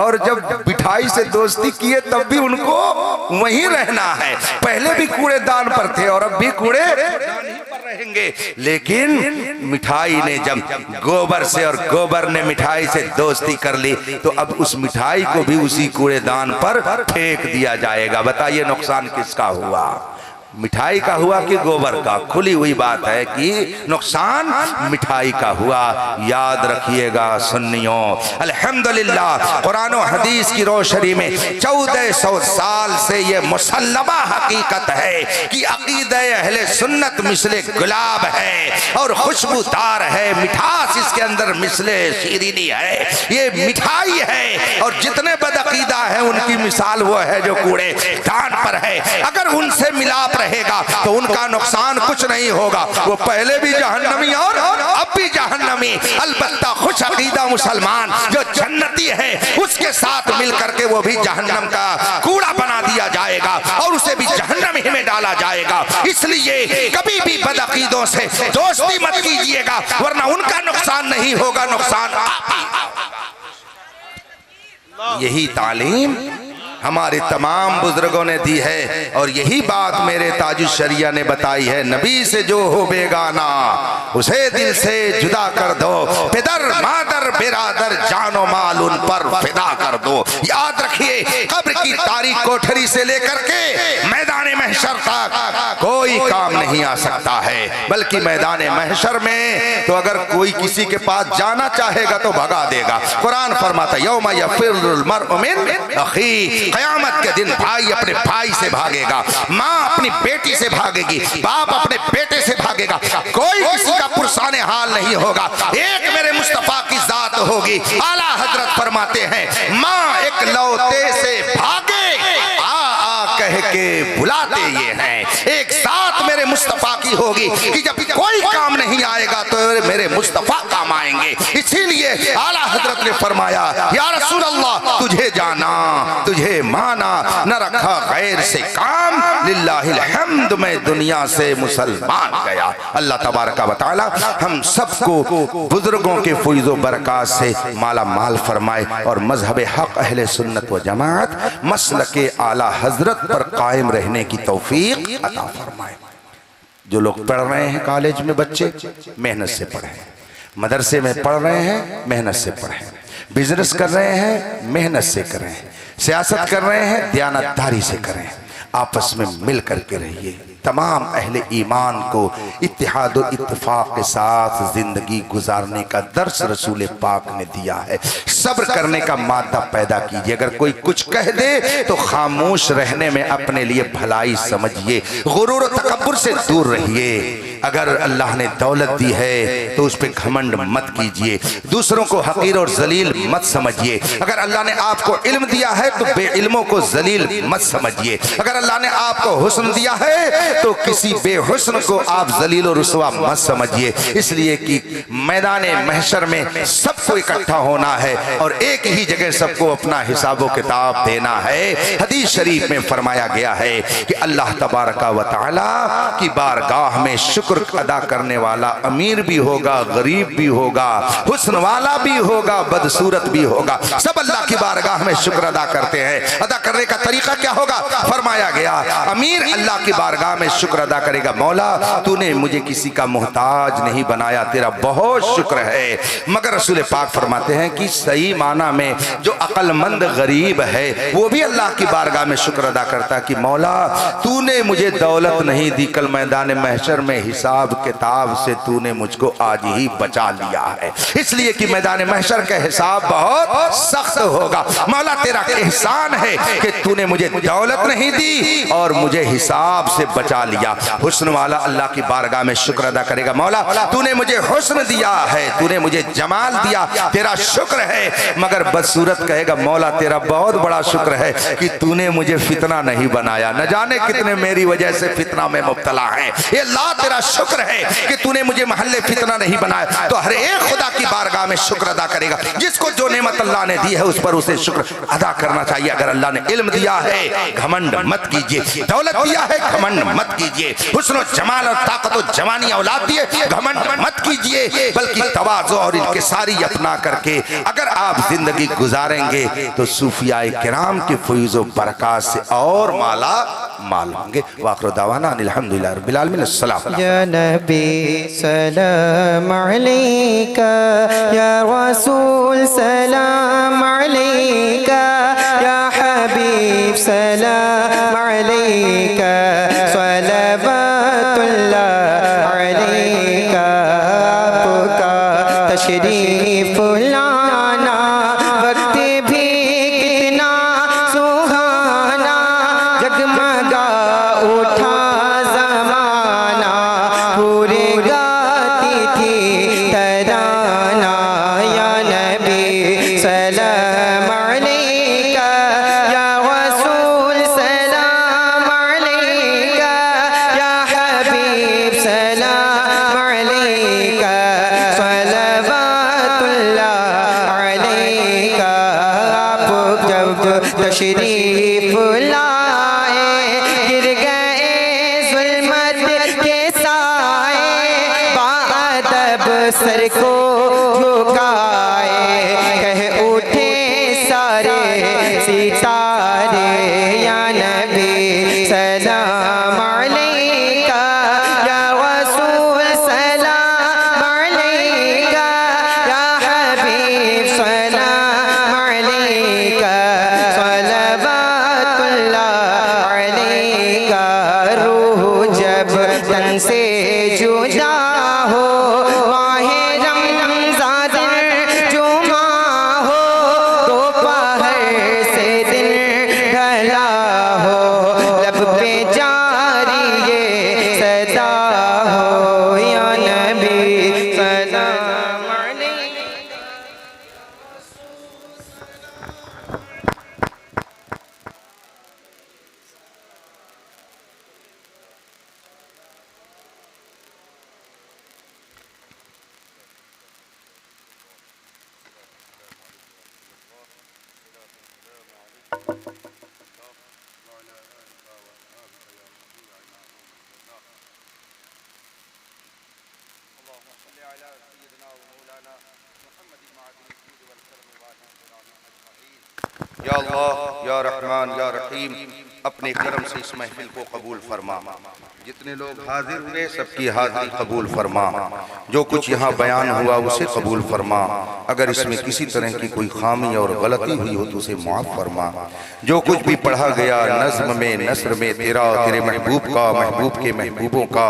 और जब मिठाई से दोस्ती किए तब भी उनको वहीं रहना है। पहले भी कूड़ेदान पर थे और अब भी कूड़ेदान पर रहेंगे। लेकिन मिठाई ने जब गोबर से और गोबर ने मिठाई से दोस्ती कर ली तो अब उस मिठाई को भी उसी कूड़ेदान पर फेंक दिया जाएगा। बताइए नुकसान किसका हुआ, मिठाई का हुआ कि गोबर का? खुली हुई बात है कि नुकसान मिठाई का हुआ। याद रखिएगा सुन्नियों, अल्हम्दुलिल्लाह कुरान और हदीस की रोशनी में 1400 साल से ये मुसल्लमा हकीकत है कि अकीदा अहले सुन्नत मिसले गुलाब है और खुशबूदार है, मिठास इसके अंदर मिसले शीरीनी है, ये मिठाई है। और जितने बदअकीदा है उनकी मिसाल वो है जो कूड़े दान पर है। अगर उनसे मिलाप रहेगा तो उनका नुकसान कुछ नहीं होगा, वो पहले भी जहन्नमी और अब भी जहन्नमी। अलबत्ता खुश अकीदा मुसलमान जो जन्नती है उसके साथ मिलकर के वो भी जहन्नम का कूड़ा बना दिया जाएगा और उसे भी जहन्नम ही में डाला जाएगा। इसलिए कभी भी बदअकीदों से दोस्ती मत कीजिएगा वरना उनका नुकसान नहीं होगा, नुकसान यही तालीम हमारे तमाम बुजुर्गों ने दी है और यही बात मेरे ताजुश शरिया ने बताई है। नबी से जो हो बेगाना उसे दिल से जुदा कर दो, पिदर मादर बिरादर जानो माल उन पर फिदा कर दो। याद रखिए कब्र की तारीख कोठरी से लेकर के मैदान महशर तक कोई काम नहीं आ सकता है, बल्कि मैदान महशर में तो अगर कोई किसी के पास जाना चाहेगा तो भगा देगा। कुरान फरमाता यौमा यफिरुल मर्उ मिन अखी, क़यामत के दिन भाई अपने भाई से भागेगा, माँ अपनी बेटी से भागेगी, बाप अपने बेटे से भागेगा, कोई किसी का पुरसाने हाल नहीं होगा। एक मेरे मुस्तफा की जात होगी। आला हजरत फरमाते हैं माँ एक लौते से भागे आ कह के बुलाते ये हैं। एक साथ मेरे मुस्तफा की होगी कि जब कोई काम नहीं आएगा तो मेरे मुस्तफा काम आएंगे। इसीलिए आला हजरत ने फरमाया या रसूल अल्लाह तुझे जाना तुझे माना न रखा गैर से काम, लिल्लाहिल हम्द मैं दुनिया से मुसलमान गया। अल्लाह तबारक व तआला हम सबको बुजुर्गों के फैज़ो बरक़ात से माला माल फरमाए और मजहब हक अहले सुन्नत व जमात मसलके आला हजरत पर कायम रहने की तौफीक अता फरमाए। जो लोग पढ़ रहे हैं कॉलेज में बच्चे मेहनत से पढ़ें, मदरसे में पढ़ रहे हैं मेहनत से पढ़ें, बिजनेस कर रहे हैं मेहनत से करें, सियासत कर रहे हैं दयानतदारी से करें, आपस में मिल करके रहिए। तमाम अहले ईमान को इत्तिहाद और इत्तिफाक के साथ जिंदगी गुजारने का दर्स रसूल पाक ने दिया है। सब्र करने का मादा पैदा कीजिए। अगर कोई कुछ कह दे तो खामोश रहने में अपने लिए भलाई समझिए। गुरूर और तकब्बुर से दूर रहिए। अगर अल्लाह ने दौलत दी है तो उस पर घमंड मत कीजिए। दूसरों को हकीर और जलील मत समझिए। अगर अल्लाह ने आपको इल्म दिया है तो बेइल्मों को जलील मत समझिए। अगर अल्लाह ने आपको हुस्न दिया है तो किसी बेहुस्न को आप जलील और रुसवा मत समझिए। इसलिए कि मैदान महशर में सबको इकट्ठा होना है और एक ही जगह सबको अपना हिसाबो किताब देना है। हदीस शरीफ में फरमाया गया है कि अल्लाह तबारका व तआला की बारगाह में शुक्र अदा करने वाला अमीर भी होगा, गरीब भी होगा, हुस्न वाला भी होगा, बदसूरत भी होगा। सब अल्लाह की बारगाह में शुक्र अदा करते हैं। अदा करने का तरीका क्या होगा? फरमाया गया अमीर अल्लाह की बारगाह में शुक्र अदा करेगा, मौला तूने मुझे किसी का मोहताज नहीं बनाया, तेरा बहुत शुक्र है। मगर रसूल पाक फरमाते हैं कि सही माना में जो अक्लमंद गरीब है वो भी अल्लाह की बारगाह में शुक्र अदा करता है कि मौला तूने मुझे दौलत नहीं दी, कल मैदान महशर में हिसाब किताब से तूने मुझको आज ही बचा लिया है। इसलिए कि मैदान महशर का हिसाब बहुत सख्त होगा। मौला तेरा एहसान है कि तूने मुझे दौलत नहीं दी और मुझे हिसाब से बचा लिया। हुस्न वाला अल्लाह की बारगाह में शुक्र अदा करेगा, मौला तूने मुझे हुस्न दिया है, तूने मुझे जमाल दिया, तेरा शुक्र है। मगर बदसूरत कहेगा मौला तेरा बहुत बड़ा शुक्र है कि तूने मुझे फितना नहीं बनाया, न जाने कितने मेरी वजह से फितना में मुब्तला है। ये अल्लाह तेरा शुक्र है कि तूने मुझे महल्ले फितना नहीं बनाया। तो हर एक खुदा की बारगाह में शुक्र अदा करेगा। जिसको जो नेमत अल्लाह ने दी है उस पर उसे शुक्र अदा करना चाहिए। अगर अल्लाह ने इल्म दिया है घमंड मत कीजिए, दौलत दिया है घमंड मत कीजिए, हुस्न जमाल और ताकत और जवानी औलाद दिए घमंड मत कीजिए, बल्कि तवाज़ु और इनकिसारी अपना करके अगर आप जिंदगी गुजारेंगे तो सूफियाए किराम के फैज़ व बरक़ात से और माला माल होंगे। वाखिर दावाना अल्हम्दुलिल्लाह रब्बिल आलमीन। अस्सलाम या नबी सलाम अलैका, या रसूल सलाम अलैका, या हबीब सलाम अलैका, सलवातुल्लाह अलैका। आपका तशरीफ लाना वक्त भी कितना सुहाना, जगमगा उठा ज़माना, पूरे गाती थी तराना। या नबी सलाम अलैका, या रसूल सलाम अलैका, या हबीब सलाम अलैका, सलवातुल्लाह अलैका। आप जब तशरीफ लाए गिर गए ज़ुल्मत के साए, बाअदब सर को झुकाए, कह उठे सारे सितारे। या नबी सलाम अलैका, या रसूल सलाम अलैका, या हबीब सलाम अलैका, सलवातुल्लाह अलैका। रूह जब तन से जुदा हो, माहे रमज़ान जुमा हो, दोपहर से दिन ढला हो, लब पे जारी ये सदा हो। या नबी सलाम अलैका। या अल्लाह या रहमान या रहीम अपने करम से इस महफिल को कबूल फरमा। जितने लोग हाजिर हुए सबकी हाजिरी कबूल फरमा। जो कुछ यहाँ बयान हुआ उसे कबूल फरमा। अगर इसमें किसी तरह की कोई खामी और गलती हुई हो तो उसे माफ़ फरमा। जो कुछ भी पढ़ा गया नज़्म में नस्र में तेरा तेरे महबूब का महबूब के महबूबों का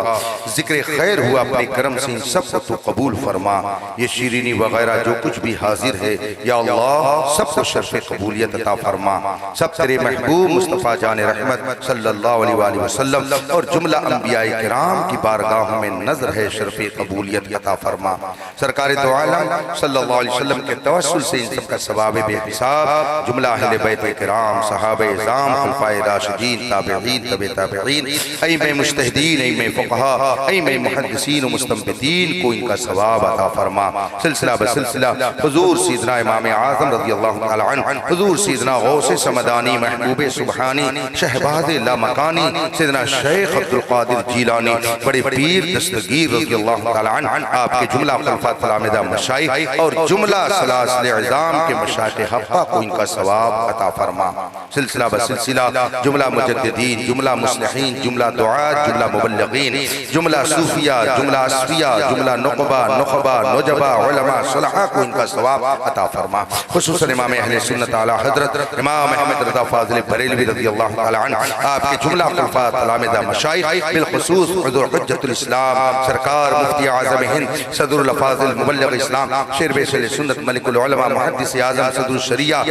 जिक्र खैर हुआ, अपने करम से इन सब को तो कबूल फरमा। ये शीरीनी वगैरह जो कुछ भी हाजिर है या अल्लाह सबको शर्फ़ कबूलियत अता फरमा। सब तेरे महबूब मुस्तफ़ा जान रहमत सल्लल्लाहु अलैहि वसल्लम और जुमला अंबिया किराम की बारगाह में नजर है, शर्फ़े कबूलियत अता फरमा। सरकार दो आलम सल्लल्लाहु अलैहि वसल्लम के तवस्सुल से इन सब का सवाब बेहिसाब जुमला अहले बैत किराम सहाबे इज़ाम खुलफाए राशिदीन ताबिईन तबे ताबिईन अइम्मे मुज्तहिदीन अइम्मे फुक़हा अइम्मे मुहद्दिसीन व मुस्तंबितीन को इनका सवाब अता फरमा। सिलसिला बसिलसिला हुज़ूर सैयदना इमाम आज़म रज़ियल्लाहु तआला अन्हु, हुज़ूर सैयदना गौसे समदानी महबूबे सुबहानी शहबाज़े लामकानी सैयदना शेख अब्दुल क़ादिर जीलानी बड़े पीर दस्तगीर रज़ियल्लाहु तआला अन्हु, आपके जुमला खुलफा तलामिदा मशाइख और जुमला सलासिल इज़ाम के मशाइख हक़्क़ा को इनका सवाब अता फरमा। सिलसिला बसिलसिला जुमला मुजद्दिदीन, जुमला मुस्लिहीन, जुमला दुआत, जुमला मुबल्लिगीन, जुमला सूफिया, जुमला असफिया, जुमला नुक़बा नुख़बा नुजबा उलमा सुलहा को इनका सवाब अता फरमा। खुसूसन इमाम अहले सुन्नत आला हज़रत इमाम अहमद रज़ा फ़ाज़िल बरेलवी रज़ियल्लाहु तआला अन्हु, आपके जुमला खुलफा तलामिदा मशाइख बिलखुसूस हुज़ूर हुज्जतुल इस्लाम सरकार मुफ्ती आज़म हिंद सदरुल अफ़ाज़िल मुबल्लिग़ इस्लाम शेर बेशल सुन्नत मलिकुल उलमा मुहद्दिस आज़म सदरुल शरिया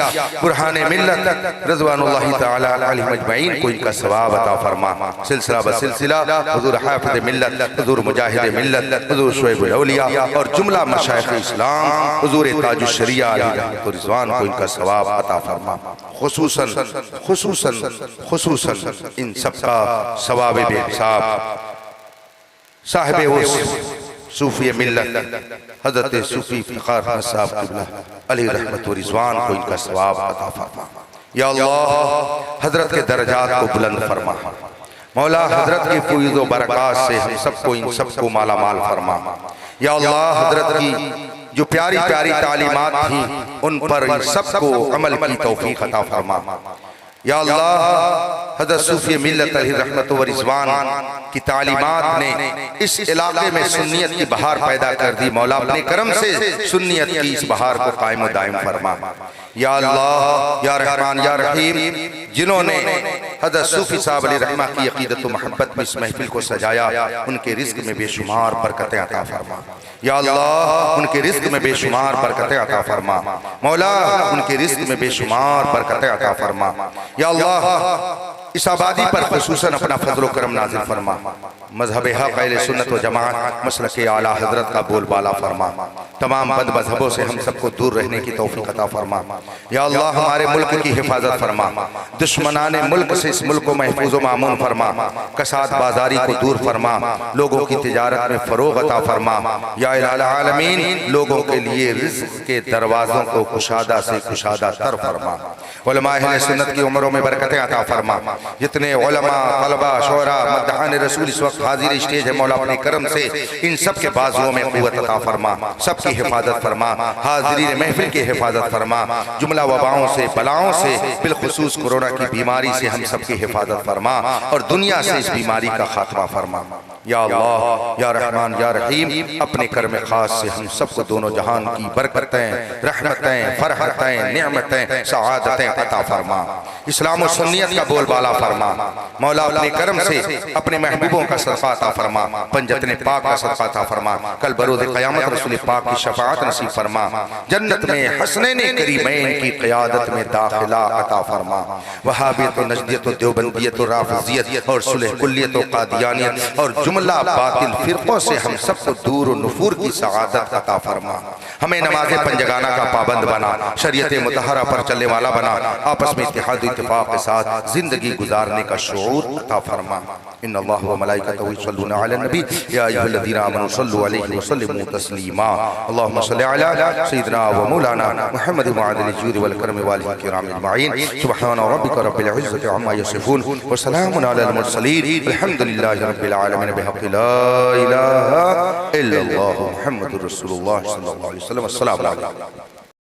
बुरहाने मिल्लत रज़वानुल्लाहि तआला अलैहिम अजमईन को इनका सवाब अता फरमा। सिलसिला बसिलसिला हुज़ूर हाफ़िज़ मिल्लत हुज़ूर मुजाहिद मिल्लत हुज़ूर शुएबुल औलिया और जुमला मशाइख़ इस्लाम हुज़ूर ताजुश शरिया अलैहि रहमतुर रिज़वान को इनका सवाब अता फरमा। खुसूसन खुसूसन खुसूसन इन सबका सवाब बेहिसाब साहिब उस सूफी मिल्लत हज़रत सूफी फ़ख़ार अहमद साहब क़िबला अलैहि रहमतुर रिज़वान को इनका सवाब अता फरमा। या अल्लाह हज़रत के दर्जात को बुलंद फरमा। मौला हज़रत की फ़ुयूज़ व बरक़ात से हम सबको इन सबको माला माल फरमा। या अल्लाह हज़रत की जो प्यारी प्यारी तालीमात थी उन पर इन सबको अमल की तौफ़ीक़ अता फरमा। या अल्लाह हज़रत सूफ़ी मिल्लत अलैहि रहमत व रिज़वान की तालीमात ने इस इलाके में सुन्नियत की बहार पैदा कर दी। मौला अपने करम से सुन्नियत की इस बहार को कायम दायम फरमा। या अल्लाह या रहमान या रहीम, जिन्होंने हज़रत सूफ़ी साहब अलैहि रहमा की अक़ीदत व मोहब्बत में इस महफिल को सजाया, उनके रिज़्क़ में बेशुमार बरकतें अता फरमा। या अल्लाह उनके रिज़्क़ में बेशुमार बरकतें अता फरमा। मौला उनके रिज़्क़ में बेशुमार बरकतें अता फरमा। या अल्लाह इस आबादी पर खुसूसन अपना फजल करम नाज़िल फरमा। मज़हब हक़ अहले सुन्नत व जमाअत मसलक आला हज़रत का बोलबाला फरमा। तमाम बद मज़हबों से हम सबको दूर रहने की तौफ़ीक़ अता फरमा। या अल्लाह हमारे मुल्क की हिफाजत फरमा। दुश्मनाने मुल्क से इस मुल्क को महफूज़ व मामून फरमा। कसाद बाजारी को दूर फरमा। लोगों की तिजारत में फ़रोग़ अता फरमा। या इलाहा आलमीन, लोगों के लिए रिज़्क़ के दरवाज़ों को कुशादा से कुशादा तर फरमा। उलमा अहले सुन्नत की उम्रों में बरकतें अता फरमा। जितने उलमा तलबा शोरा मद्दाहान रसूल इस वक्त हाजिर स्टेज है, मौला अपने करम से इन सब के बाजुओं में क़ुव्वत अता फरमा। सबकी हिफाजत फरमा। हाज़िरीन महफिल की हिफाजत फरमा। जुमला वबाओं से बलाओं से बिलखुसूस कोरोना की बीमारी से हम सबकी हिफाजत फरमा और दुनिया से इस बीमारी का खात्मा फरमा। या अल्लाह या रहमान या रहीम, अपने कर्म खास से हम सबको दोनों जहान की बरकतें रहमतें फरहतें नेमतें सआदतें अता फरमा। इस्लाम और सुन्नियत का बोलबाला फरमा। मौला अपने करम से अपने महबूबों का सदक़ा अता फरमा। पंजतने पाक का सदक़ा अता फरमा। कल बरोज़ क़यामत रसूल पाक की शफ़ाअत नसीब फरमा। जन्नत में हसनैन करीमैन की क़यादत में दाखिला अता फरमा। वहाबियत व नजदियत व देवबंदियत व राफ़िज़ियत और सुलह कुल्लियत व क़ादियानियत और जुमला बातिल फ़िरक़ों से हम सबको दूर व नुफूर की सआदत अता फरमा। हमें नमाज़े पंजगाना का पाबंद बना, शरीयत मुतहरा पर चलने वाला बना, आपस में इत्तेहाद इत्तिफ़ाक़ के साथ ज़िंदगी गुजारने का शऊर अता फरमा। इन्नल्लाह व मलाइकतहु युसल्लूना अलन नबी या अय्युहल्लज़ीना आमनू सल्लु अलैहि व सल्लिमू तस्लीमा। अल्लाहुम्मा सल्लि अला सय्यिदिना व मौलाना मुहम्मद मुअद्दिल जूद वल करम व आलिहि किराम अजमईन। सुब्हाना रब्बिका रब्बिल इज़्ज़ति अम्मा यसिफून व सलामुन अलल मुरसलीन वल्हम्दुलिल्लाहि रब्बिल आलमीन बिहक़्क़ि ला इलाहा इल्लल्लाह मुहम्मदुर रसूलुल्लाह सल्लल्लाहु अलैहि वसल्लम। अस्सलामु अलैकुम।